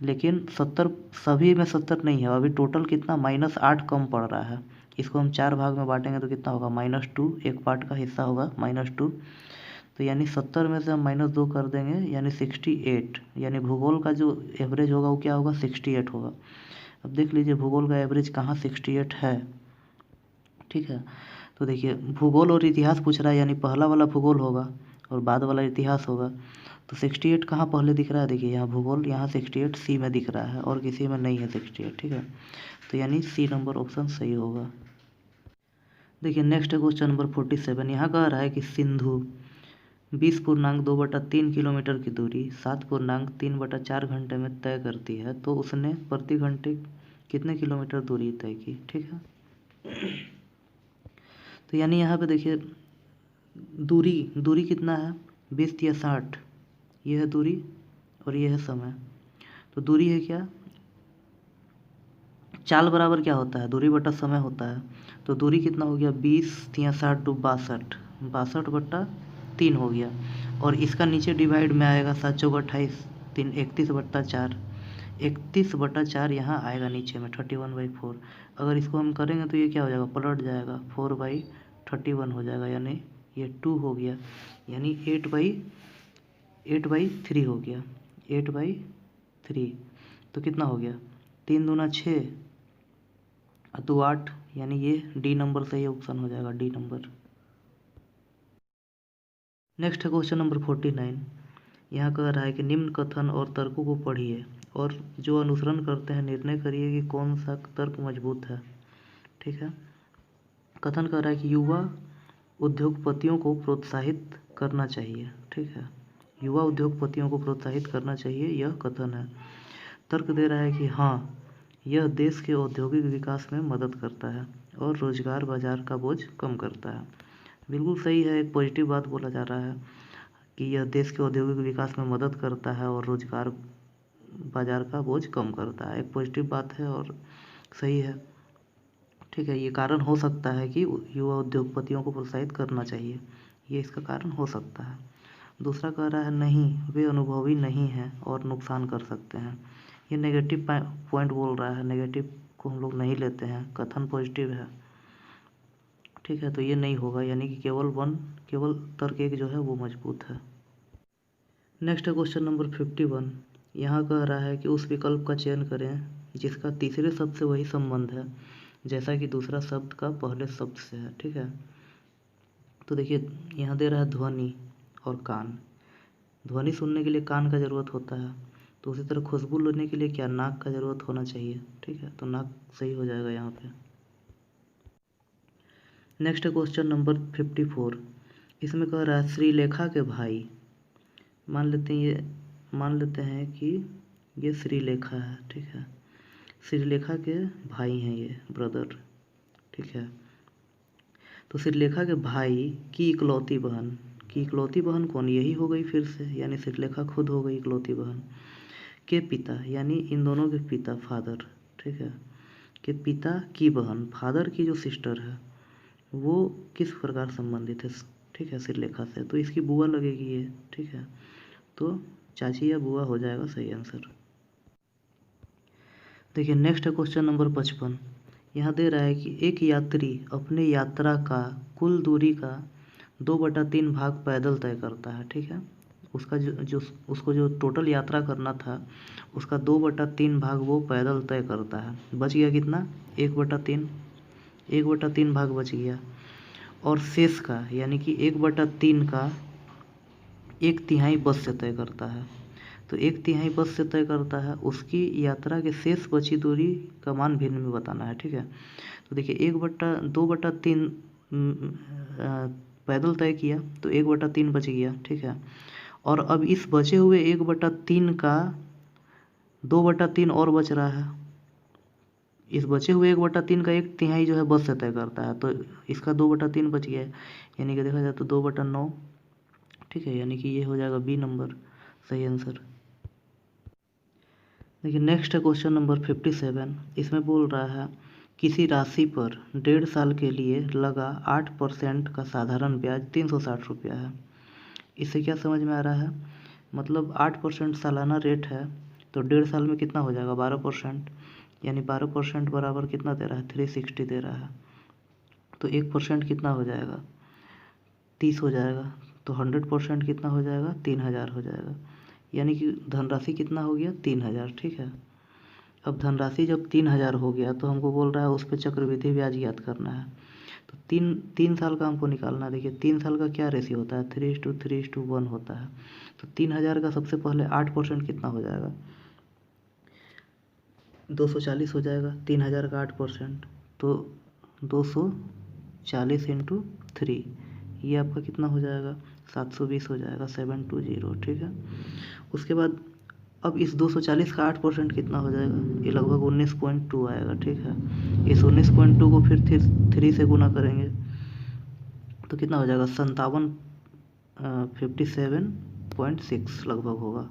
लेकिन 70 सभी में 70 नहीं है, अभी टोटल कितना -8 कम पड़ रहा है। इसको हम 4 भाग में बांटेंगे तो कितना होगा -2, एक पार्ट का हिस्सा होगा -2, तो यानी 70 में से हम -2 कर देंगे यानी 68, यानी भूगोल का जो एवरेज होगा वो क्या होगा 68 होगा। अब देख लीजिए भूगोल का एवरेज कहाँ 68 है, ठीक है। तो देखिए भूगोल और इतिहास पूछ रहा है, यानी पहला वाला भूगोल होगा और बाद वाला इतिहास होगा। तो 68 कहाँ पहले दिख रहा है, देखिए यहाँ भूगोल, यहाँ 68 सी में दिख रहा है और किसी में नहीं है 68, ठीक है। तो यानी सी नंबर ऑप्शन सही होगा। देखिए नेक्स्ट क्वेश्चन नंबर 47, यहाँ कह रहा है कि सिंधु 20.2/3 किलोमीटर की दूरी 7.3/4 घंटे में तय करती है, तो उसने प्रति घंटे कितने किलोमीटर दूरी तय की, ठीक है। तो यानी यहाँ पे देखिए दूरी कितना है 20 या 60, ये है दूरी और ये है समय। तो दूरी है क्या, चाल बराबर क्या होता है, दूरी बटा समय होता है। तो दूरी कितना हो गया 20 या 60 टू 62/3 हो गया। और इसका नीचे डिवाइड में आएगा 7 चौक 28, 3 31/4, 31/4 यहाँ आएगा नीचे में 31/4। अगर इसको हम करेंगे तो ये क्या हो जाएगा, पलट जाएगा 4/31 हो जाएगा, यानी ये 2 हो गया, यानी 8/3 हो गया, 8/3। तो कितना हो गया 3 दूना 6 और 2 8, यानी ये डी नंबर सही ऑप्शन हो जाएगा, D number. Next question number 49, यहाँ कह रहा है कि निम्न कथन और तर्कों को पढ़िए और जो अनुसरण करते हैं निर्णय करिए कि कौन सा तर्क मजबूत है, ठीक है। कथन कह रहा है कि युवा उद्योगपतियों को प्रोत्साहित करना चाहिए, ठीक है। युवा उद्योगपतियों को प्रोत्साहित करना चाहिए, यह कथन है। तर्क दे रहा है कि हाँ, यह देश के औद्योगिक विकास में मदद करता है और रोजगार बाजार का बोझ कम करता है। बिल्कुल सही है, एक पॉजिटिव बात बोला जा रहा है कि यह देश के औद्योगिक विकास में मदद करता है और रोजगार बाजार का बोझ कम करता है। एक पॉजिटिव बात है और सही है, ठीक है। ये कारण हो सकता है कि युवा उद्योगपतियों को प्रोत्साहित करना चाहिए, ये इसका कारण हो सकता है। दूसरा कह रहा है नहीं, वे अनुभवी नहीं हैं और नुकसान कर सकते हैं। ये नेगेटिव पॉइंट बोल रहा है, नेगेटिव को हम लोग नहीं लेते हैं, कथन पॉजिटिव है, ठीक है। तो ये नहीं होगा, यानी कि केवल तर्क एक जो है वो मजबूत है। नेक्स्ट क्वेश्चन नंबर 51, यहाँ कह रहा है कि उस विकल्प का चयन करें जिसका तीसरे शब्द से वही संबंध है जैसा कि दूसरा शब्द का पहले शब्द से है, ठीक है। तो देखिए यहाँ दे रहा है ध्वनि और कान। ध्वनि सुनने के लिए कान का ज़रूरत होता है, तो उसी तरह खुशबू लेने के लिए क्या, नाक का ज़रूरत होना चाहिए, ठीक है। तो नाक सही हो जाएगा यहाँ पे। नेक्स्ट क्वेश्चन नंबर 54, इसमें कह रहा है श्रीलेखा के भाई, मान लेते हैं कि ये श्रीलेखा है, ठीक है। श्रीलेखा के भाई हैं ये, ब्रदर, ठीक है। तो श्रीलेखा के भाई की इकलौती बहन कौन, यही हो गई फिर से, यानी श्रीलेखा खुद हो गई इकलौती बहन। के पिता, यानी इन दोनों के पिता, फादर, ठीक है, के पिता की बहन, फादर की जो सिस्टर है वो किस प्रकार संबंधित है, ठीक है, श्रीलेखा से, तो इसकी बुआ लगेगी ये, ठीक है। तो चाची या बुआ हो जाएगा सही आंसर। देखिए नेक्स्ट क्वेश्चन नंबर 55, यहाँ दे रहा है कि एक यात्री अपने यात्रा का कुल दूरी का 2/3 भाग पैदल तय करता है, ठीक है। उसको जो टोटल यात्रा करना था उसका 2/3 भाग वो पैदल तय करता है। बच गया कितना, 1/3 भाग बच गया। और शेष का, यानी कि 1/3 का 1/3 बस से तय करता है। तो 1/3 बस से तय करता है, उसकी यात्रा के शेष बची दूरी का मान भिन्न में बताना है, ठीक है। तो देखिए 2/3 पैदल तय किया तो 1/3 बच गया, ठीक है। और अब इस बचे हुए 1/3 का 2/3 और बच रहा है। इस बचे हुए 1/3 का 1/3 जो है बस से तय करता है, तो इसका 2/3 बच गया है, यानी कि देखा जाए तो 2/9, ठीक है। यानी कि ये हो जाएगा बी नंबर सही आंसर। देखिए नेक्स्ट क्वेश्चन नंबर 57, इसमें बोल रहा है किसी राशि पर 1.5 साल के लिए लगा 8% का साधारण ब्याज 360 रुपया है। इससे क्या समझ में आ रहा है मतलब 8% सालाना रेट है, तो 1.5 साल में कितना हो जाएगा 12%, यानी 12% बराबर कितना दे रहा है 360 दे रहा है। तो 1% कितना हो जाएगा 30 हो जाएगा, तो 100% कितना हो जाएगा 3000 हो जाएगा, यानी कि धनराशि कितना हो गया 3000। ठीक है, अब धनराशि जब 3000 हो गया तो हमको बोल रहा है उस पर चक्रवृद्धि ब्याज ज्ञात करना है। तो तीन साल का हमको निकालना है। देखिए 3 साल का क्या रेशियो होता है 3:3:1 होता है। तो 3000 का सबसे पहले 8% कितना हो जाएगा 240 हो जाएगा। 3000 का 8% तो 240 इंटू 3, ये आपका कितना हो जाएगा 720 हो जाएगा 720। ठीक है, उसके बाद अब इस 240 का 8% कितना हो जाएगा, ये लगभग 19.2 आएगा। ठीक है, इस 19.2 को फिर 3 से गुना करेंगे तो कितना हो जाएगा 57.6 लगभग होगा।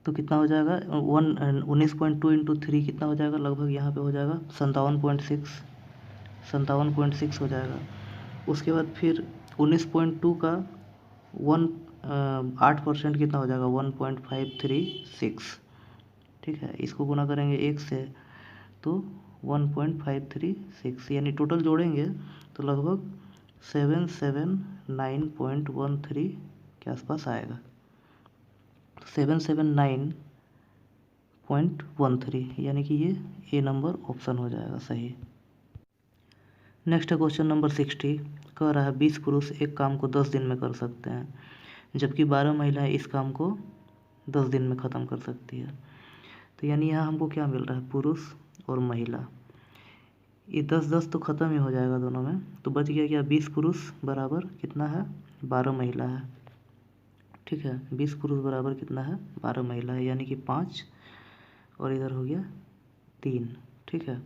तो कितना हो जाएगा 19.2 इंटू 3 कितना हो जाएगा, लगभग यहाँ पे हो जाएगा 57.6 हो जाएगा। उसके बाद फिर 19.2 का 8% कितना हो जाएगा 1.536। ठीक है, इसको गुना करेंगे 1 से तो 1.536, यानी टोटल जोड़ेंगे तो लगभग 779.13 के आसपास आएगा। 779.13, यानी कि ये ए नंबर ऑप्शन हो जाएगा सही। नेक्स्ट है क्वेश्चन नंबर 60, कह रहा है 20 पुरुष एक काम को 10 दिन में कर सकते हैं, जबकि 12 महिलाएं इस काम को 10 दिन में ख़त्म कर सकती है। तो यानी यहाँ हमको क्या मिल रहा है, पुरुष और महिला, ये 10-10 तो ख़त्म ही हो जाएगा दोनों में, तो बच गया क्या 20 पुरुष बराबर कितना है 12 महिला है। ठीक है, 20 पुरुष बराबर कितना है 12 महिला है, यानी कि 5 और इधर हो गया 3। ठीक है,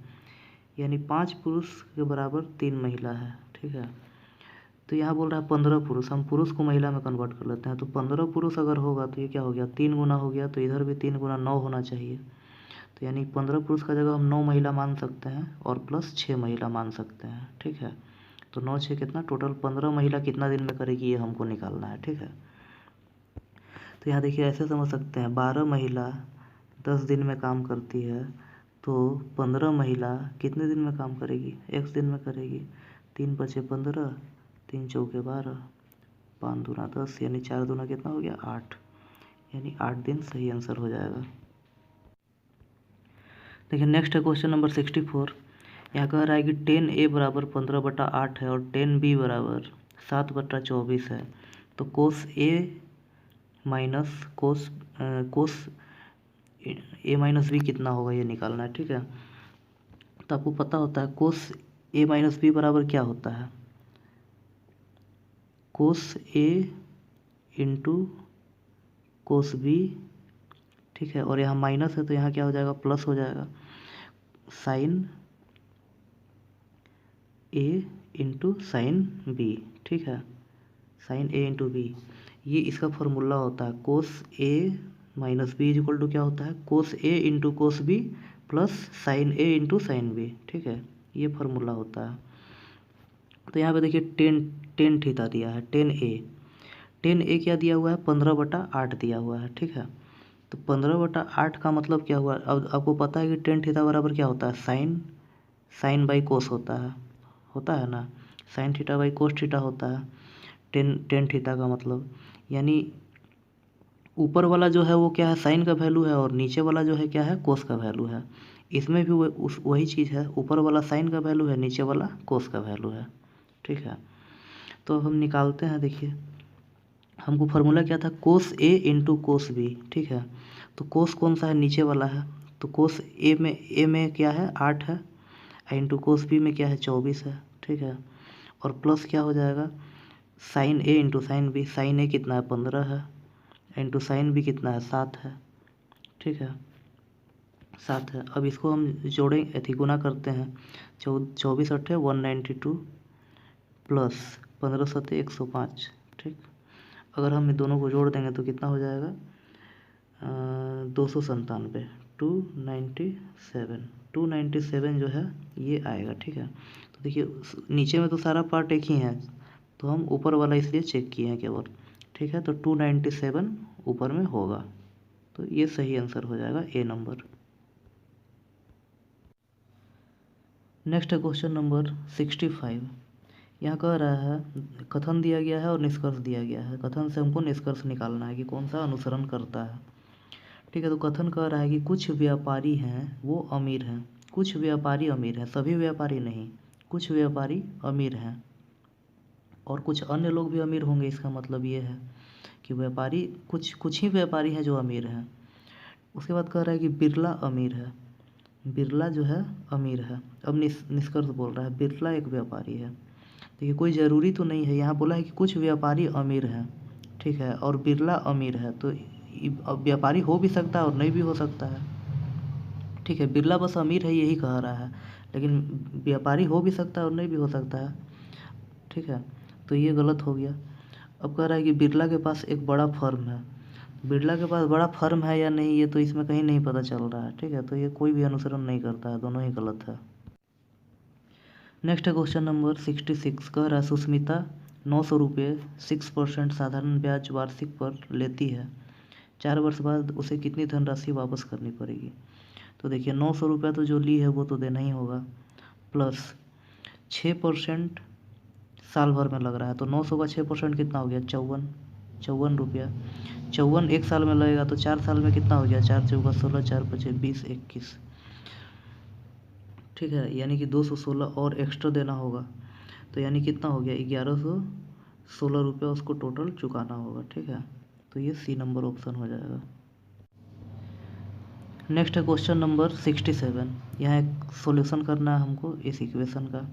यानी 5 पुरुष के बराबर 3 महिला है। ठीक है, तो यहाँ बोल रहा है 15 पुरुष, हम पुरुष को महिला में कन्वर्ट कर लेते हैं। तो 15 पुरुष अगर होगा तो ये क्या हो गया 3 गुना हो गया, तो इधर भी 3 गुना 9 होना चाहिए। तो यानी 15 पुरुष का जगह हम 9 महिला मान सकते हैं और प्लस 6 महिला मान सकते हैं। ठीक है, तो 9 6 कितना, टोटल 15 महिला कितना दिन में करेगी ये हमको निकालना है। ठीक है, तो यहाँ देखिए ऐसे समझ सकते हैं 12 महिला 10 दिन में काम करती है, तो 15 महिला कितने दिन में काम करेगी, x दिन में करेगी। 3 × 5 = 15, 3 × 4 = 12, 5 दूना 10, यानी 4 दूना कितना हो गया 8, यानी 8 दिन सही आंसर हो जाएगा। देखिए नेक्स्ट है क्वेश्चन नंबर 64, यहाँ कह रहा है कि 10A बराबर 15/8 है और 10B बराबर 7/24 है, तो cos A minus cos A minus B कितना होगा ये निकालना है। ठीक है, तो आपको पता होता है कोस A माइनस बी बराबर क्या होता है, cos A into cos B. ठीक है, और यहाँ माइनस है तो यहाँ क्या हो जाएगा प्लस हो जाएगा, sine A into sine B. ठीक है, साइन A इंटू बी, ये इसका फॉर्मूला होता है। Cos A minus B equal to क्या होता है, cos A into cos B plus sine A into sine B. ठीक है, ये फार्मूला होता है। तो यहाँ पे देखिए टेन थीटा दिया है, 10A क्या दिया हुआ है 15/8 दिया हुआ है। ठीक है, तो 15/8 का मतलब क्या हुआ, अब आपको पता है कि टेन थीटा बराबर क्या होता है, साइन बाई कोस होता है ना, sine theta by cos theta होता है टेन थीटा का मतलब, यानी ऊपर वाला जो है वो क्या है साइन का वैल्यू है और नीचे वाला जो है क्या है कोस का वैल्यू है। इसमें भी वही चीज़ है, ऊपर वाला साइन का वैल्यू है, नीचे वाला कोस का वैल्यू है। ठीक है, तो अब हम निकालते हैं। देखिए हमको फार्मूला क्या था, कोस A इंटू कोस बी। ठीक है, तो कोस कौन सा है, नीचे वाला है, तो कोस ए में क्या है 8 है, इंटू कोस बी में क्या है 24 है। ठीक है, और प्लस क्या हो जाएगा sine A into sine B, sine A कितना है 15 है, इंटू साइन बी कितना है 7 है। ठीक है, 7 है। अब इसको हम जोड़ें गुना करते हैं, 24 8 192 प्लस 15 7 105। ठीक, अगर हम इन दोनों को जोड़ देंगे तो कितना हो जाएगा 297। 297 जो है ये आएगा। ठीक है, तो देखिए नीचे में तो सारा पार्ट एक ही है, तो हम ऊपर वाला इसलिए चेक किए हैं केवल। ठीक है, तो 297 ऊपर में होगा, तो ये सही आंसर हो जाएगा ए नंबर। नेक्स्ट है क्वेश्चन नंबर 65। यहाँ कह रहा है कथन दिया गया है और निष्कर्ष दिया गया है। कथन से हमको निष्कर्ष निकालना है कि कौन सा अनुसरण करता है। ठीक है, तो कथन कह रहा है कि कुछ व्यापारी हैं वो अमीर हैं, कुछ व्यापारी अमीर हैं, सभी व्यापारी नहीं, कुछ व्यापारी अमीर हैं और कुछ अन्य लोग भी अमीर होंगे। इसका मतलब ये है कि व्यापारी कुछ ही व्यापारी हैं जो अमीर हैं। उसके बाद कह रहा है कि बिरला अमीर है, बिरला जो है अमीर है। अब निष्कर्ष बोल रहा है बिरला एक व्यापारी है। देखिए कोई ज़रूरी तो नहीं है, यहाँ बोला है कि कुछ व्यापारी अमीर हैं, ठीक है, और बिरला अमीर है, तो अब व्यापारी हो भी सकता है और नहीं भी हो सकता है। ठीक है, बिरला बस अमीर है यही कह रहा है, लेकिन व्यापारी हो भी सकता है और नहीं भी हो सकता है। ठीक है, तो ये गलत हो गया। अब कह रहा है कि बिरला के पास एक बड़ा फर्म है। बिरला के पास बड़ा फर्म है या नहीं ये तो इसमें कहीं नहीं पता चल रहा है। ठीक है, तो ये कोई भी अनुसरण नहीं करता है, दोनों ही गलत है। नेक्स्ट है क्वेश्चन नंबर 66। कह रहा है सुस्मिता 900 रुपये 6% साधारण ब्याज वार्षिक पर लेती है, 4 वर्ष बाद उसे कितनी धनराशि वापस करनी पड़ेगी। तो देखिए 900 रुपया तो जो ली है वो तो देना ही होगा, प्लस 6% साल भर में लग रहा है, तो 900 का 6% कितना हो गया, 54 रुपया। 54 एक साल में लगेगा तो 4 साल में कितना हो गया, 4 चौका 16, 4 पचे 20, 21। ठीक है, यानी कि 216 और एक्स्ट्रा देना होगा, तो यानी कितना हो गया, 1116 रुपया उसको टोटल चुकाना होगा। ठीक है, तो ये सी नंबर ऑप्शन हो जाएगा। नेक्स्ट है क्वेश्चन नंबर 67। यहाँ एक सॉल्यूशन करना है हमको इस इक्वेशन का।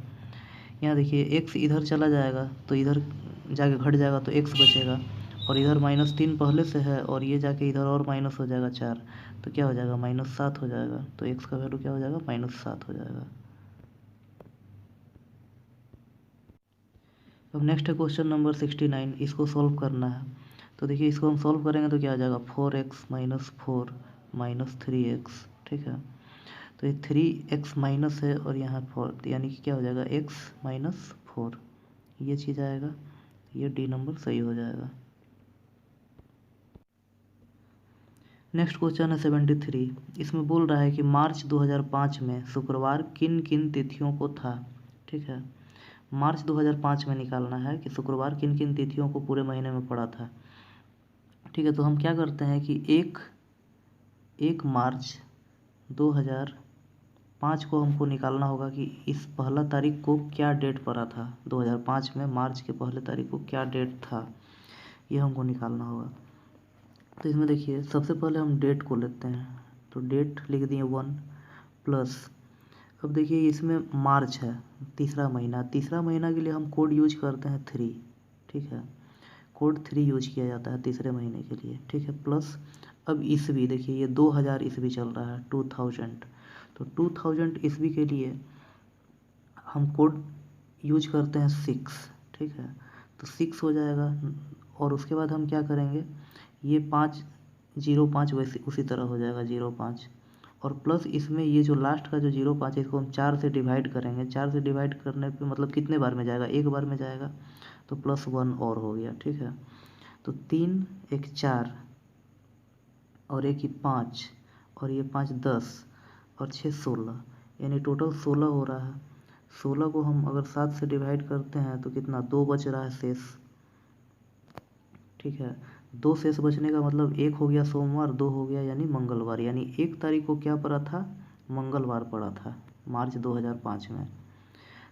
यहाँ देखिए एक्स इधर चला जाएगा तो इधर जाके घट जाएगा तो एक्स बचेगा, और इधर -3 पहले से है और ये जाके इधर और माइनस हो जाएगा 4, तो क्या हो जाएगा, -7 हो जाएगा। तो एक्स का वैल्यू क्या हो जाएगा, -7 हो जाएगा। अब नेक्स्ट है क्वेश्चन नंबर 69। इसको सॉल्व करना है, तो देखिए इसको हम सॉल्व करेंगे तो क्या आ जाएगा, 4x - 4 - 3x। ठीक है, तो ये 3x माइनस है और यहाँ 4, यानी कि क्या हो जाएगा, x - 4, ये चीज़ आएगा। ये डी नंबर सही हो जाएगा। नेक्स्ट क्वेश्चन है 73। इसमें बोल रहा है कि मार्च 2005 में शुक्रवार किन किन तिथियों को था। ठीक है, मार्च 2005 में निकालना है कि शुक्रवार किन किन तिथियों को पूरे महीने में पड़ा था। ठीक है, तो हम क्या करते हैं कि 1 मार्च 2005 को हमको निकालना होगा कि इस पहला तारीख को क्या डेट पड़ा था, 2005 में मार्च के पहले तारीख को क्या डेट था, ये हमको निकालना होगा। तो इसमें देखिए सबसे पहले हम डेट को लेते हैं, तो डेट लिख दिए 1 प्लस। अब देखिए इसमें मार्च है, तीसरा महीना के लिए हम कोड यूज करते हैं 3। ठीक है, कोड 3 यूज किया जाता है तीसरे महीने के लिए। ठीक है, प्लस अब ईस्वी देखिए ये 2000 ईस्वी चल रहा है, 2000, तो 2000 ईस्वी के लिए हम कोड यूज करते हैं 6। ठीक है, तो 6 हो जाएगा, और उसके बाद हम क्या करेंगे, ये 505 वैसे उसी तरह हो जाएगा 05, और प्लस इसमें ये जो लास्ट का जो 05 है इसको हम 4 से डिवाइड करेंगे। 4 से डिवाइड करने पे मतलब कितने बार में जाएगा, एक बार में जाएगा, तो +1 और हो गया। ठीक है, तो 3 एक 4 और एक ही 5 और ये 5 10 और 6 16, यानी टोटल 16 हो रहा है। 16 को हम अगर 7 से डिवाइड करते हैं तो कितना, 2 बच रहा है शेष। ठीक है, 2 शेष बचने का मतलब एक हो गया सोमवार, 2 हो गया यानी मंगलवार, यानी 1 तारीख को क्या पड़ा था, मंगलवार पड़ा था मार्च 2005 में।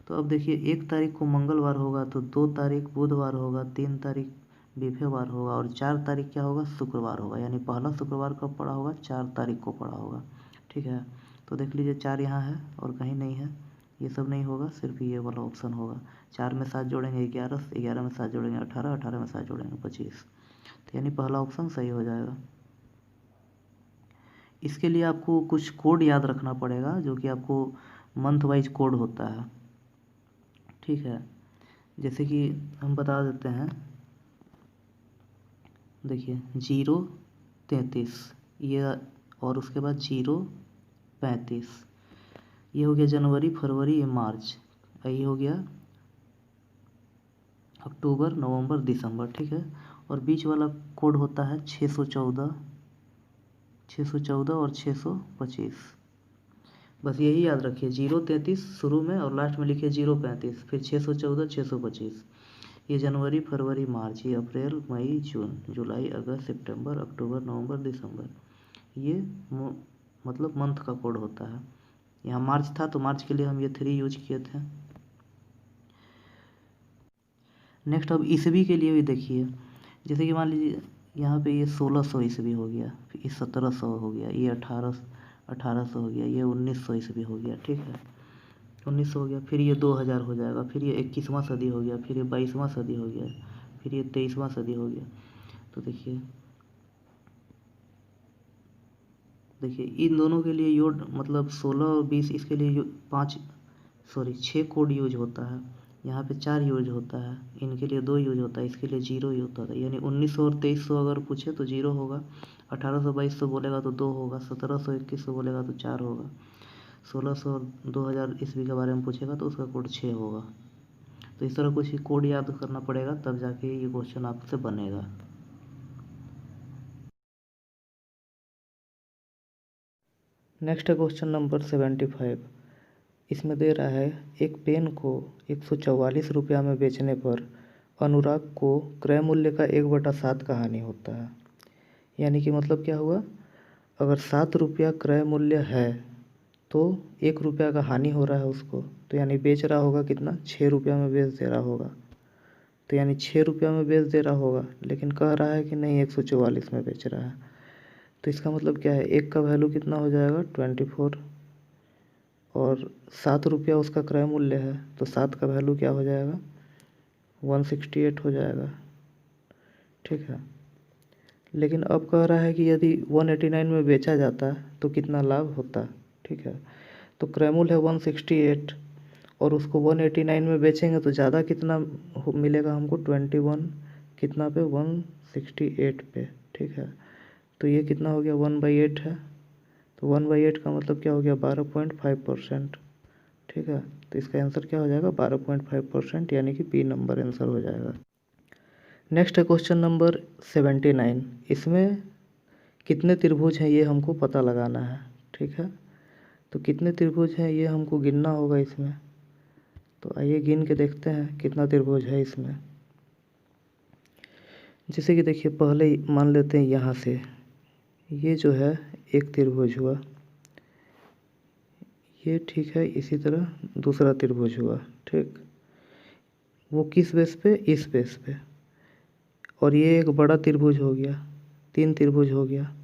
तो अब देखिए 1 तारीख को मंगलवार होगा तो 2 तारीख बुधवार होगा, 3 तारीख बीफेवार होगा और 4 तारीख क्या होगा, शुक्रवार होगा, यानी पहला शुक्रवार कब पड़ा होगा, 4 तारीख को पड़ा होगा। ठीक है, तो देख लीजिए 4 यहाँ है और कहीं नहीं है, ये सब नहीं होगा, सिर्फ ये वाला ऑप्शन होगा। 4 में 7 जोड़ेंगे 11, 11 में 7 जोड़ेंगे 18, 18 में 7 जोड़ेंगे 25, तो यानी पहला ऑप्शन सही हो जाएगा। इसके लिए आपको कुछ कोड याद रखना पड़ेगा, जो कि आपको मंथ वाइज कोड होता है। ठीक है, जैसे कि हम बता देते हैं, देखिए 033 ये और उसके बाद 0.35। ये हो गया जनवरी, फरवरी, ये मार्च, ये हो गया अक्टूबर, नवंबर, दिसंबर, ठीक है। और बीच वाला कोड होता है 614 और 625। बस यही याद रखिए, 0.33 शुरू में और लास्ट में लिखिए 0.35, फिर 614, 625। ये जनवरी, फरवरी, मार्च, ये अप्रैल, मई, जून, जुलाई, अगस्त, सितंबर, अक्टूबर, नवंबर, दिसंबर, ये मतलब मंथ का कोड होता है। यहाँ मार्च था तो मार्च के लिए हम ये 3 यूज किए थे। नेक्स्ट अब ईस्वी के लिए भी देखिए, जैसे कि मान लीजिए यहाँ पे ये 1600 ईस्वी हो गया, फिर ये 1700 हो गया, ये 1800 हो गया, ये 1900 ईस्वी हो गया, ठीक है, 1900 हो गया, फिर ये 2000 हो जाएगा, फिर ये 21वां सदी हो गया, फिर ये 22वां सदी हो गया, फिर ये 23वां सदी हो गया। तो देखिए इन दोनों के लिए योग मतलब 16 और 20, इसके लिए 6 कोड यूज होता है। यहाँ पे 4 यूज होता है, इनके लिए 2 यूज होता है, इसके लिए 0 यूज होता है। यानी 1900 और 2300 अगर पूछे तो 0 होगा, 1800 2200 बोलेगा तो 2 होगा, 1700 2100 बोलेगा तो 4 होगा, 1600 और 2000 ईस्वी के बारे में पूछेगा तो उसका कोड 6 होगा। तो इस तरह कुछ कोड याद करना पड़ेगा, तब जाके ये क्वेश्चन आपसे बनेगा। नेक्स्ट है क्वेश्चन नंबर 75। इसमें दे रहा है एक पेन को 144 रुपया में बेचने पर अनुराग को क्रय मूल्य का 1/7 का हानि होता है। यानी कि मतलब क्या हुआ, अगर 7 रुपया क्रय मूल्य है तो 1 रुपया का हानि हो रहा है उसको, तो यानी बेच रहा होगा कितना, 6 रुपया में बेच दे रहा होगा। तो यानी 6 रुपया में बेच दे रहा होगा, लेकिन कह रहा है कि नहीं 144 में बेच रहा है। तो इसका मतलब क्या है, एक का वैल्यू कितना हो जाएगा 24, और 7 रुपया उसका क्रय मूल्य है, तो 7 का वैल्यू क्या हो जाएगा 168 हो जाएगा, ठीक है। लेकिन अब कह रहा है कि यदि 189 में बेचा जाता तो कितना लाभ होता, ठीक है। तो क्रय मूल्य है 168 और उसको 189 में बेचेंगे तो ज़्यादा कितना मिलेगा हमको, 21 कितना पे 168 पे, ठीक है। तो ये कितना हो गया 1/8 है, तो 1/8 का मतलब क्या हो गया 12.5%, ठीक है। तो इसका आंसर क्या हो जाएगा 12.5%, यानी कि बी नंबर आंसर हो जाएगा। नेक्स्ट है क्वेश्चन नंबर 79। इसमें कितने त्रिभुज हैं ये हमको पता लगाना है, ठीक है। तो कितने त्रिभुज हैं ये हमको गिनना होगा इसमें। तो आइए गिन के देखते हैं कितना त्रिभुज है इसमें। जैसे कि देखिए पहले मान लेते हैं यहाँ से ये जो है एक त्रिभुज हुआ, ये ठीक है, इसी तरह दूसरा त्रिभुज हुआ, ठीक। वो किस बेस पे, इस बेस पे, और ये एक बड़ा त्रिभुज हो गया, 3 त्रिभुज हो गया।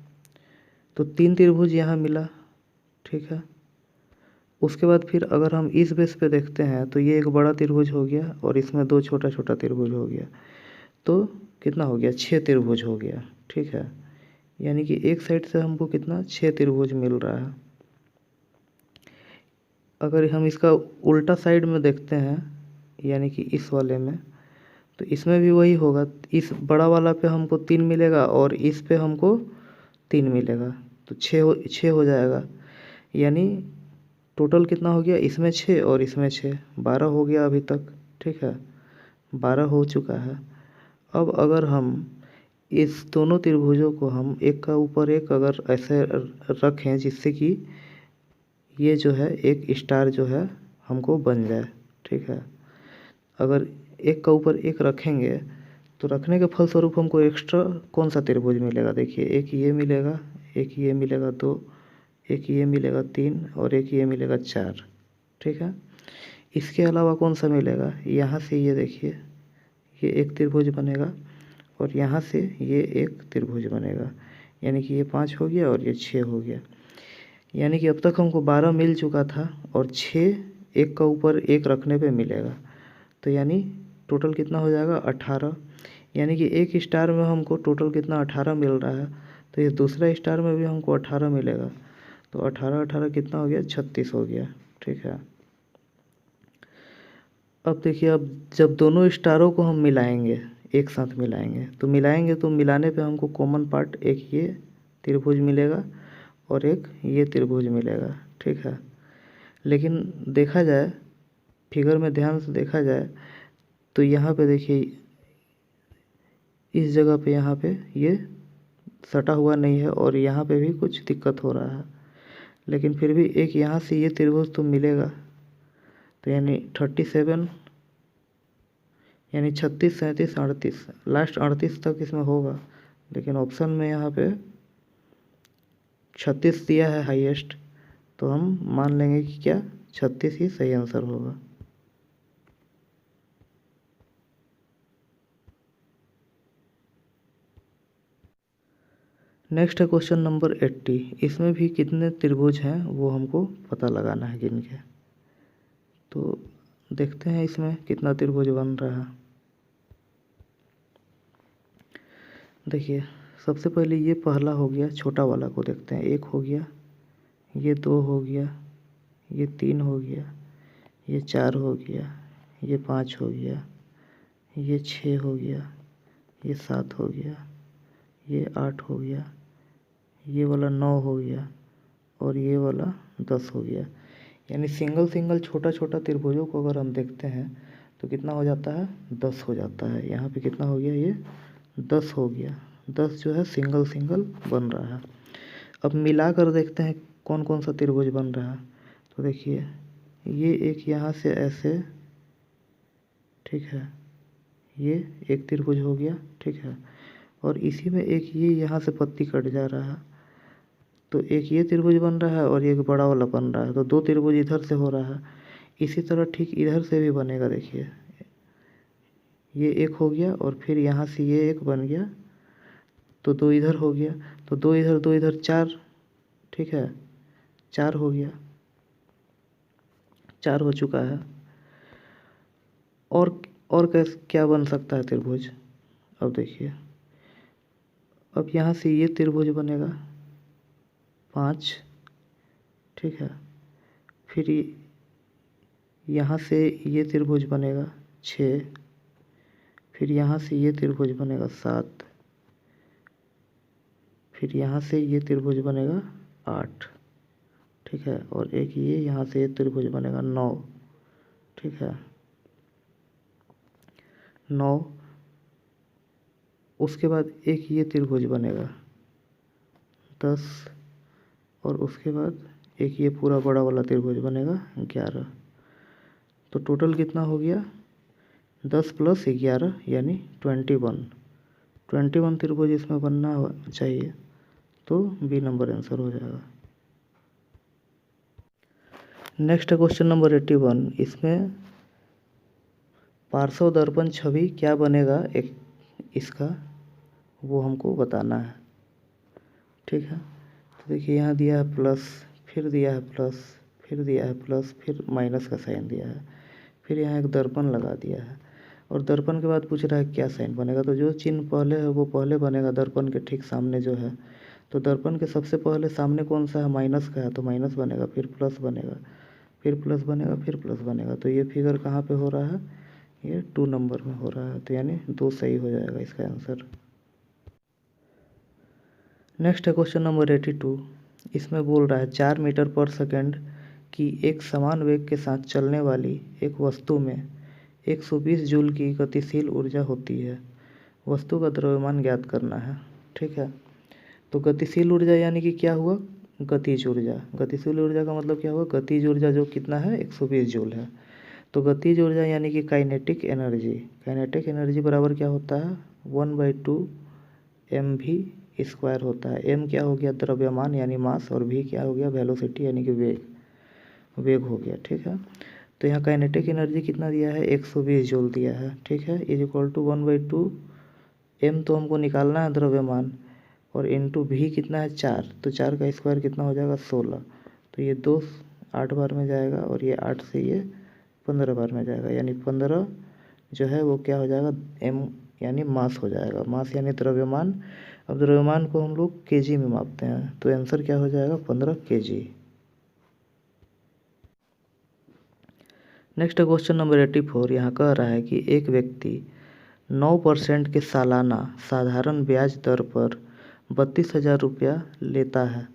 तो 3 त्रिभुज यहाँ मिला, ठीक है। उसके बाद फिर अगर हम इस बेस पे देखते हैं तो ये एक बड़ा त्रिभुज हो गया और इसमें 2 छोटा छोटा त्रिभुज हो गया, तो कितना हो गया 6 त्रिभुज हो गया, ठीक है। यानी कि एक साइड से हमको कितना 6 त्रिभुज मिल रहा है। अगर हम इसका उल्टा साइड में देखते हैं, यानी कि इस वाले में, तो इसमें भी वही होगा, इस बड़ा वाला पे हमको 3 मिलेगा और इस पे हमको 3 मिलेगा, तो 6 हो जाएगा। यानी टोटल कितना हो गया, इसमें 6 और इसमें 6, 12 हो गया अभी तक, ठीक है, 12 हो चुका है। अब अगर हम इस दोनों त्रिभुजों को हम एक का ऊपर एक अगर ऐसे रखें जिससे कि ये जो है एक स्टार जो है हमको बन जाए, ठीक है। अगर एक का ऊपर एक रखेंगे तो रखने के फलस्वरूप हमको एक्स्ट्रा कौन सा त्रिभुज मिलेगा, देखिए एक ये मिलेगा, एक ये मिलेगा 2, एक ये मिलेगा 3 और एक ये मिलेगा 4, ठीक है। इसके अलावा कौन सा मिलेगा, यहाँ से ये देखिए ये एक त्रिभुज बनेगा और यहाँ से ये एक त्रिभुज बनेगा, यानी कि ये 5 हो गया और ये 6 हो गया। यानी कि अब तक हमको 12 मिल चुका था और 6 एक का ऊपर एक रखने पे मिलेगा, तो यानी टोटल कितना हो जाएगा 18। यानी कि एक स्टार में हमको टोटल कितना 18 मिल रहा है, तो ये दूसरा स्टार में भी हमको 18 मिलेगा, तो 18 18 कितना हो गया 36 हो गया, ठीक है। अब देखिए, अब जब दोनों स्टारों को हम मिलाएंगे, एक साथ मिलाएंगे तो मिलाने पे हमको कॉमन पार्ट एक ये त्रिभुज मिलेगा और एक ये त्रिभुज मिलेगा, ठीक है। लेकिन देखा जाए फिगर में ध्यान से देखा जाए तो यहाँ पे देखिए इस जगह पे यहाँ पे ये सटा हुआ नहीं है और यहाँ पे भी कुछ दिक्कत हो रहा है, लेकिन फिर भी एक यहाँ से ये त्रिभुज तो मिलेगा। तो यानी 37 यानी 36, 37, 38 लास्ट 38 तक इसमें होगा, लेकिन ऑप्शन में यहाँ पे 36 दिया है हाईएस्ट, तो हम मान लेंगे कि क्या 36 ही सही आंसर होगा। नेक्स्ट है क्वेश्चन नंबर 80। इसमें भी कितने त्रिभुज हैं वो हमको पता लगाना है गिन के। तो देखते हैं इसमें कितना त्रिभुज बन रहा है। देखिए सबसे पहले ये पहला हो गया, छोटा वाला को देखते हैं। 1 हो गया, ये 2 हो गया, ये 3 हो गया, ये 4 हो गया, ये 5 हो गया, ये 6 हो गया, ये 7 हो गया, ये 8 हो गया, ये वाला 9 हो गया और ये वाला 10 हो गया। यानी सिंगल सिंगल छोटा छोटा त्रिभुजों को अगर हम देखते हैं तो कितना हो जाता है, 10 हो जाता है। यहाँ पे कितना हो गया, ये 10 हो गया। 10 जो है सिंगल सिंगल बन रहा है। अब मिला कर देखते हैं कौन कौन सा त्रिभुज बन रहा है। तो देखिए ये एक यहाँ से ऐसे, ठीक है, ये एक त्रिभुज हो गया, ठीक है। और इसी में एक ये यहाँ से पत्ती कट जा रहा है, तो एक ये त्रिभुज बन रहा है और एक बड़ा वाला बन रहा है, तो 2 त्रिभुज इधर से हो रहा है। इसी तरह ठीक इधर से भी बनेगा। देखिए ये एक हो गया और फिर यहाँ से ये एक बन गया, तो 2 इधर हो गया, तो 2 इधर 2 इधर 4, ठीक है, 4 हो गया, 4 हो चुका है। और कैसे क्या बन सकता है त्रिभुज। अब देखिए अब यहाँ से ये त्रिभुज बनेगा 5, ठीक है। फिर यहाँ से ये त्रिभुज बनेगा 6, फिर यहाँ से ये त्रिभुज बनेगा 7, फिर यहाँ से ये त्रिभुज बनेगा 8, ठीक है। और एक ये यहाँ से ये त्रिभुज बनेगा 9, ठीक है, 9। उसके बाद एक ये त्रिभुज बनेगा 10 और उसके बाद एक ये पूरा बड़ा वाला त्रिभुज बनेगा 11। तो टोटल कितना हो गया, 10 + 11 यानी 21 त्रिभुज इसमें बनना चाहिए, तो बी नंबर आंसर हो जाएगा। नेक्स्ट है क्वेश्चन नंबर 81। इसमें पार्श्व दर्पण छवि क्या बनेगा एक इसका, वो हमको बताना है, ठीक है। तो देखिए यहाँ दिया है प्लस, फिर दिया है प्लस, फिर दिया है प्लस, फिर माइनस का साइन दिया है, फिर यहाँ एक दर्पण लगा दिया है और दर्पण के बाद पूछ रहा है क्या साइन बनेगा। तो जो चिन्ह पहले है वो पहले बनेगा, दर्पण के ठीक सामने जो है। तो दर्पण के सबसे पहले सामने कौन सा है, माइनस का है, तो माइनस बनेगा, फिर प्लस बनेगा, फिर प्लस बनेगा, फिर प्लस बनेगा। तो ये फिगर कहाँ पे हो रहा है, ये 2 नंबर में हो रहा है, तो यानी 2 सही हो जाएगा इसका आंसर। नेक्स्ट है क्वेश्चन नंबर 82। इसमें बोल रहा है 4 मीटर पर सेकंड की एक समान वेग के साथ चलने वाली एक वस्तु में 120 जूल की गतिशील ऊर्जा होती है। वस्तु का द्रव्यमान ज्ञात करना है, ठीक है। तो गतिशील ऊर्जा यानी कि क्या हुआ, गतिज ऊर्जा। गतिशील ऊर्जा का मतलब क्या हुआ, गतिज ऊर्जा जो कितना है 120 जूल है। तो गतिज ऊर्जा यानी कि काइनेटिक एनर्जी। काइनेटिक एनर्जी बराबर क्या होता है, 1/2 mv² होता है। m क्या हो गया, द्रव्यमान यानी मास, और v क्या हो गया, वेलोसिटी यानी कि वेग हो गया, ठीक है। तो यहाँ काइनेटिक एनर्जी कितना दिया है, 120 जूल दिया है, ठीक है, = 1/2 m तो हमको निकालना है द्रव्यमान, और इंटू v कितना है 4, तो 4 का स्क्वायर कितना हो जाएगा 16। तो ये 2 8 बार में जाएगा और ये 8 से ये 15 बार में जाएगा, यानी 15 जो है वो क्या हो जाएगा, m यानी मास हो जाएगा। मास यानी द्रव्यमान। अब द्रव्यमान को हम लोग केजी में मापते हैं, तो आंसर क्या हो जाएगा, 15 kg। Next question number 84। यहाँ कह रहा है कि एक व्यक्ति 9% के सालाना साधारण ब्याज दर पर 32,000 रुपया लेता है।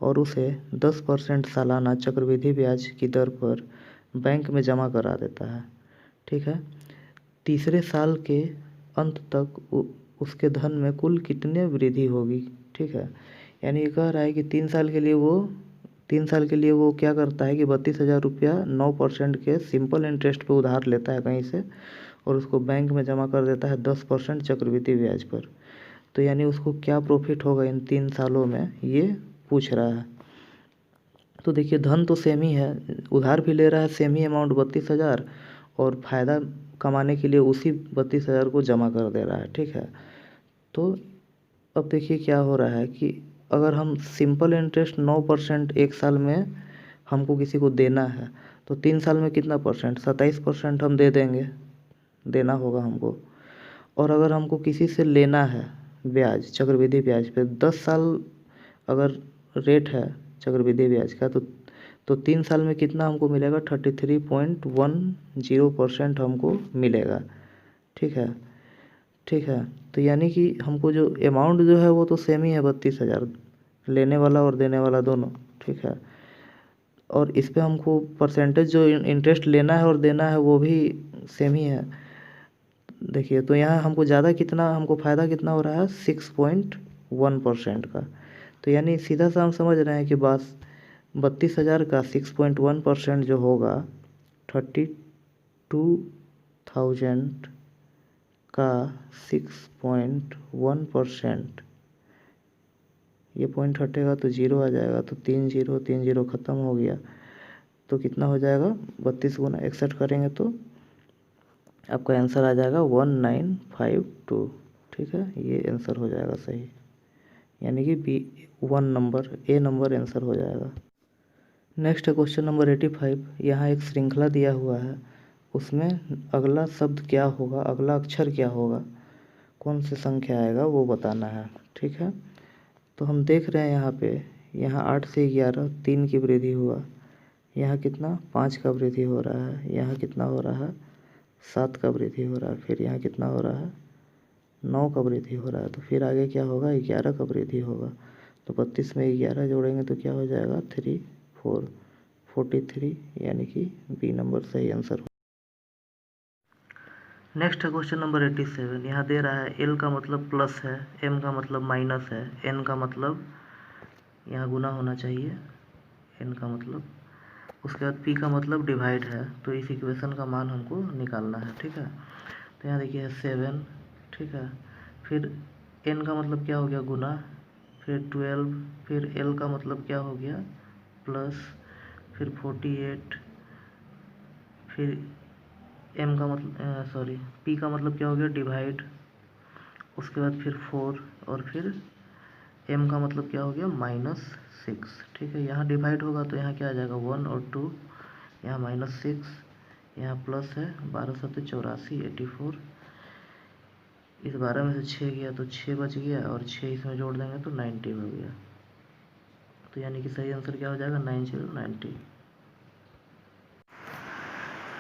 और उसे 10% सालाना चक्रवृद्धि ब्याज की दर पर बैंक में जमा करा देता है। ठीक है, तीसरे साल के अंत तक उसके धन में कुल कितने वृद्धि होगी। ठीक है, यानी ये कह रहा है कि 3 साल के लिए वो क्या करता है कि 32,000 रुपया 9% के सिंपल इंटरेस्ट पे उधार लेता है कहीं से और उसको बैंक में जमा कर देता है 10% चक्रवृद्धि ब्याज पर। तो यानी उसको क्या प्रॉफिट होगा इन 3 सालों में, ये पूछ रहा है। तो देखिए धन तो सेम ही है, उधार भी ले रहा है सेम ही अमाउंट 32,000 और फ़ायदा कमाने के लिए उसी 32,000 को जमा कर दे रहा है। ठीक है, तो अब देखिए क्या हो रहा है कि अगर हम सिंपल इंटरेस्ट 9% एक साल में हमको किसी को देना है तो 3 साल में कितना परसेंट, 27% हम दे देंगे, देना होगा हमको। और अगर हमको किसी से लेना है ब्याज, चक्रवृद्धि ब्याज पे 10 साल अगर रेट है चक्रवृद्धि ब्याज का तो 3 साल में कितना हमको मिलेगा, 33.10% हमको मिलेगा। ठीक है, ठीक है, तो यानी कि हमको जो अमाउंट जो है वो तो सेम ही है 32,000, लेने वाला और देने वाला दोनों। ठीक है, और इस पे हमको परसेंटेज जो इंटरेस्ट लेना है और देना है वो भी सेम ही है। देखिए तो यहाँ हमको हमको फ़ायदा कितना हो रहा है, 6.1% का। तो यानी सीधा सा हम समझ रहे हैं कि बस 32,000 का 6.1% जो होगा 32,000 का 6.1%, ये पॉइंट हटेगा तो 0 आ जाएगा, तो 3 0 ख़त्म हो गया। तो कितना हो जाएगा, 32 गुना 61 करेंगे तो आपका आंसर आ जाएगा 1952। ठीक है, ये आंसर हो जाएगा सही, यानी कि ए नंबर आंसर हो जाएगा। नेक्स्ट है क्वेश्चन नंबर 85। यहाँ एक श्रृंखला दिया हुआ है, उसमें अगला शब्द क्या होगा, अगला अक्षर क्या होगा, कौन सी संख्या आएगा वो बताना है। ठीक है, तो हम देख रहे हैं यहाँ 8 से 11 3 की वृद्धि हुआ, यहाँ कितना 5 का वृद्धि हो रहा है, यहाँ कितना हो रहा है 7 का वृद्धि हो रहा है, फिर यहाँ कितना हो रहा है 9 का वृद्धि हो रहा है, तो फिर आगे क्या होगा 11 का वृद्धि होगा। तो 32 में 11 जोड़ेंगे तो क्या हो जाएगा 43, यानी कि बी नंबर सही आंसर। नेक्स्ट है क्वेश्चन नंबर 87। यहाँ दे रहा है एल का मतलब प्लस है, एम का मतलब माइनस है, एन का मतलब यहाँ गुना होना चाहिए, एन का मतलब, उसके बाद पी का मतलब डिवाइड है। तो इस इक्वेशन का मान हमको निकालना है। ठीक है, तो यहाँ देखिए 7। ठीक है, फिर एन का मतलब क्या हो गया गुना, फिर 12, फिर एल का मतलब क्या हो गया प्लस, फिर 48, फिर एम का मतलब पी का मतलब क्या हो गया डिवाइड, उसके बाद फिर 4 और फिर एम का मतलब क्या हो गया -6। ठीक है, यहाँ डिवाइड होगा तो यहाँ क्या आ जाएगा 1 और 2, यहाँ -6, यहाँ प्लस है 12 7 84 84, इस 12 में से 6 गया तो 6 बच गया और 6 इसमें जोड़ देंगे तो 90 हो गया। तो यानी कि सही आंसर क्या हो जाएगा 9090।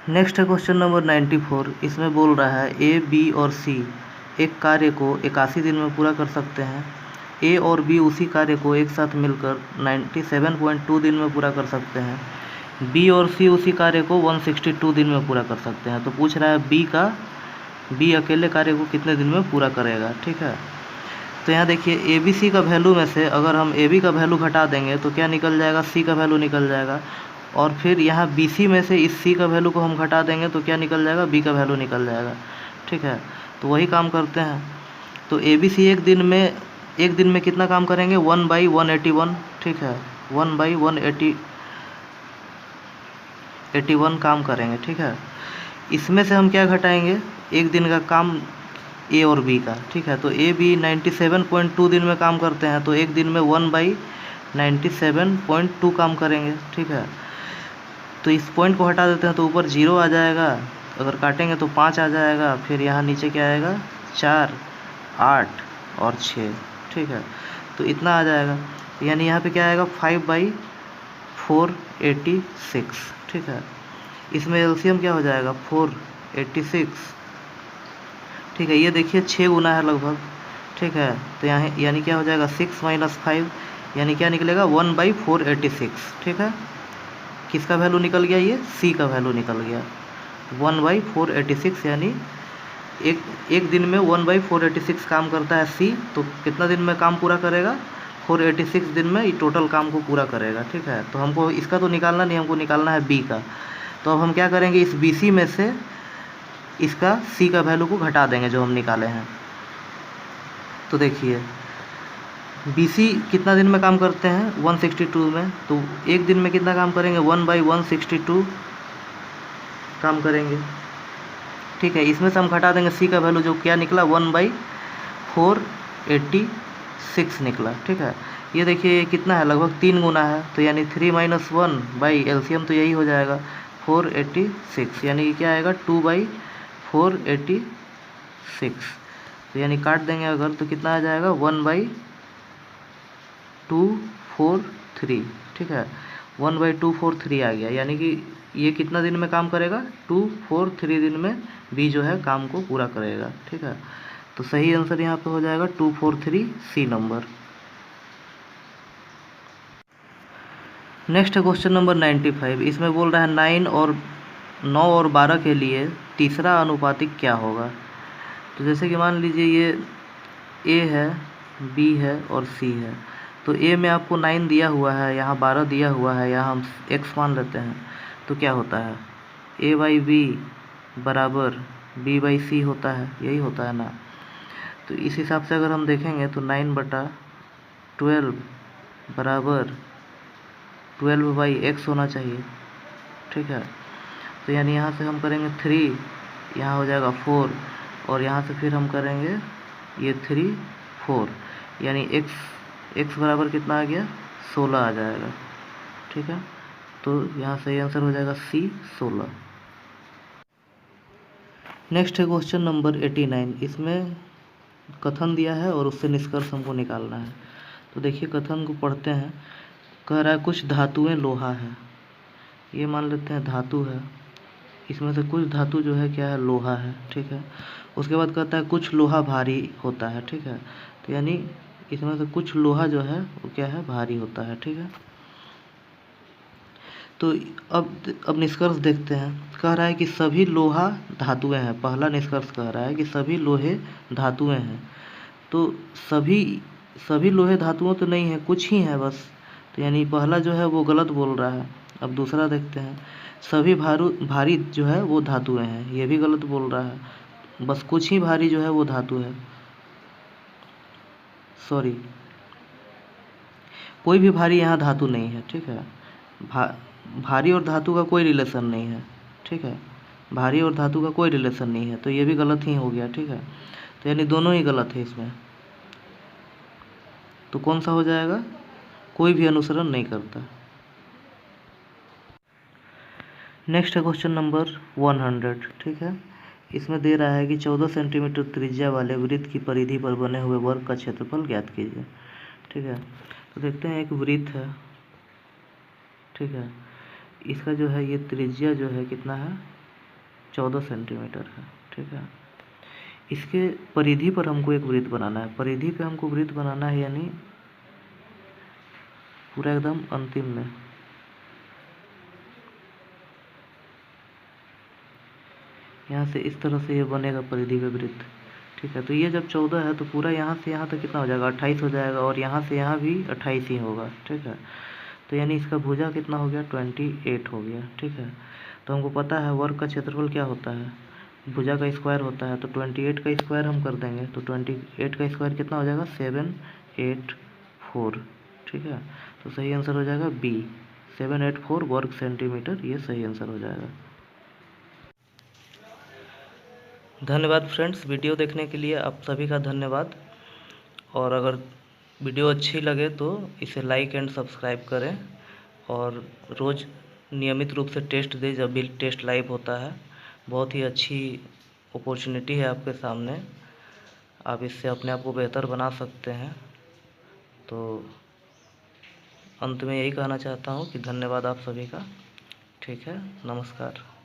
नेक्स्ट है क्वेश्चन नंबर 94। इसमें बोल रहा है ए बी और सी एक कार्य को 81 दिन में पूरा कर सकते हैं। ए और बी उसी कार्य को एक साथ मिलकर 97.2 दिन में पूरा कर सकते हैं। बी और सी उसी कार्य को 162 दिन में पूरा कर सकते हैं। तो पूछ रहा है बी अकेले कार्य को कितने दिन में पूरा करेगा। ठीक है, तो यहाँ देखिए ए बी सी का वैल्यू में से अगर हम ए बी का वैल्यू घटा देंगे तो क्या निकल जाएगा, सी का वैल्यू निकल जाएगा, और फिर यहाँ बी सी में से इस सी का वैल्यू को हम घटा देंगे तो क्या निकल जाएगा, बी का वैल्यू निकल जाएगा। ठीक है, तो वही काम करते हैं। तो ए बी सी एक दिन में कितना काम करेंगे 1/181। ठीक है, 1/181 काम करेंगे। ठीक है, इसमें से हम क्या घटाएंगे, एक दिन का काम ए और बी का। ठीक है, तो ए बी 97.2 दिन में काम करते हैं, तो एक दिन में 1/97.2 काम करेंगे। ठीक है, तो इस पॉइंट को हटा देते हैं तो ऊपर 0 आ जाएगा, अगर काटेंगे तो 5 आ जाएगा, फिर यहाँ नीचे क्या आएगा 4 8 और 6। ठीक है, तो इतना आ जाएगा, यानी यहाँ पे क्या आएगा 5/486। ठीक है, इसमें एलसीएम क्या हो जाएगा 486। ठीक है, ये देखिए 6 गुना है लगभग। ठीक है, तो यहाँ यानी क्या हो जाएगा 6 - 5, यानी क्या निकलेगा 1/486। ठीक है, किसका वैल्यू निकल गया, ये सी का वैल्यू निकल गया 1/486। यानी एक दिन में 1/486 काम करता है सी, तो कितना दिन में काम पूरा करेगा, 486 दिन में ये टोटल काम को पूरा करेगा। ठीक है, तो हमको इसका तो निकालना नहीं, हमको निकालना है बी का। तो अब हम क्या करेंगे, इस बी सी में से इसका सी का वैल्यू को घटा देंगे जो हम निकाले हैं। तो देखिए बी सी कितना दिन में काम करते हैं 162 में, तो एक दिन में कितना काम करेंगे 1/162 काम करेंगे। ठीक है, इसमें से हम घटा देंगे सी का वैल्यू, जो क्या निकला 1/486 निकला। ठीक है, ये देखिए कितना है, लगभग 3 गुना है, तो यानी 3 - 1 बाई एलसीएम तो यही हो जाएगा 486, यानी कि क्या आएगा 2/486। तो यानी काट देंगे अगर तो कितना आ जाएगा 1/243। ठीक है, 1/243 आ गया, यानी कि ये कितना दिन में काम करेगा 243 दिन में बी जो है काम को पूरा करेगा। ठीक है, तो सही आंसर यहाँ पे हो जाएगा 243 C number. Next question number 95। इसमें बोल रहा है 9 और 12 के लिए तीसरा अनुपातिक क्या होगा। तो जैसे कि मान लीजिए ये ए है, बी है और सी है। तो ए में आपको 9 दिया हुआ है, यहाँ 12 दिया हुआ है, यहाँ हम x मान लेते हैं। तो क्या होता है a/b बराबर b/c होता है, यही होता है ना। तो इस हिसाब से अगर हम देखेंगे तो 9/12 बराबर 12/x होना चाहिए। ठीक है, तो यानी यहाँ से हम करेंगे 3, यहाँ हो जाएगा 4, और यहाँ से फिर हम करेंगे ये 3 4, यानी x बराबर कितना आ गया 16 आ जाएगा। ठीक है, तो यहाँ सही आंसर हो जाएगा सी 16। नेक्स्ट है क्वेश्चन नंबर 89। इसमें कथन दिया है और उससे निष्कर्ष हमको निकालना है। तो देखिए कथन को पढ़ते हैं। कह रहा है कुछ धातुएं लोहा है, ये मान लेते हैं धातु है, इसमें से कुछ धातु जो है क्या है लोहा है। ठीक है, उसके बाद कहता है कुछ लोहा भारी होता है। ठीक है, तो यानी इसमें से कुछ लोहा जो है वो क्या है भारी होता है। ठीक है, तो अब निष्कर्ष देखते हैं। कह रहा है कि सभी लोहा धातुएं हैं, पहला निष्कर्ष कह रहा है कि सभी लोहे धातुएं हैं। तो सभी लोहे धातुओं तो नहीं है, कुछ ही है बस। तो यानी पहला जो है वो गलत बोल रहा है। अब दूसरा देखते हैं, सभी भारी जो है वो धातुएं हैं, ये भी गलत बोल रहा है, बस कुछ ही भारी जो है वो धातु है। सॉरी, कोई भी भारी यहाँ धातु नहीं है। ठीक है, भारी और धातु का कोई रिलेशन नहीं है। ठीक है, भारी और धातु का कोई रिलेशन नहीं है, तो ये भी गलत ही हो गया। ठीक है, तो यानी दोनों ही गलत है इसमें। तो कौन सा हो जाएगा, कोई भी अनुसरण नहीं करता। नेक्स्ट है क्वेश्चन नंबर 100। ठीक है, इसमें दे रहा है कि 14 सेंटीमीटर त्रिज्या वाले वृत्त की परिधि पर बने हुए वर्ग का क्षेत्रफल ज्ञात कीजिए। ठीक है, तो देखते हैं एक वृत्त है। ठीक है, इसका जो है ये त्रिज्या जो है कितना है 14 सेंटीमीटर है। ठीक है, इसके परिधि पर हमको एक वृत्त बनाना है। परिधि पे हमको वृत्त बनाना है, यानी पूरा एकदम अंतिम में। यहाँ से इस तरह से ये बनेगा परिधि पे वृत्त। ठीक है, तो ये जब 14 है तो पूरा यहाँ से यहाँ तक कितना हो जाएगा 28 हो जाएगा, और यहाँ से यहाँ भी 28 ही होगा। ठीक है, तो यानी इसका भुजा कितना हो गया 28 हो गया। ठीक है, तो हमको पता है वर्ग का क्षेत्रफल क्या होता है, भुजा का स्क्वायर होता है। तो 28 का स्क्वायर हम कर देंगे, तो 28 का स्क्वायर कितना हो जाएगा 784। ठीक है, तो सही आंसर हो जाएगा बी 784 वर्ग सेंटीमीटर, ये सही आंसर हो जाएगा। धन्यवाद फ्रेंड्स, वीडियो देखने के लिए आप सभी का धन्यवाद। और अगर वीडियो अच्छी लगे तो इसे लाइक एंड सब्सक्राइब करें, और रोज़ नियमित रूप से टेस्ट दें जब भी टेस्ट लाइव होता है। बहुत ही अच्छी अपॉर्चुनिटी है आपके सामने, आप इससे अपने आप को बेहतर बना सकते हैं। तो अंत में यही कहना चाहता हूँ कि धन्यवाद आप सभी का। ठीक है, नमस्कार।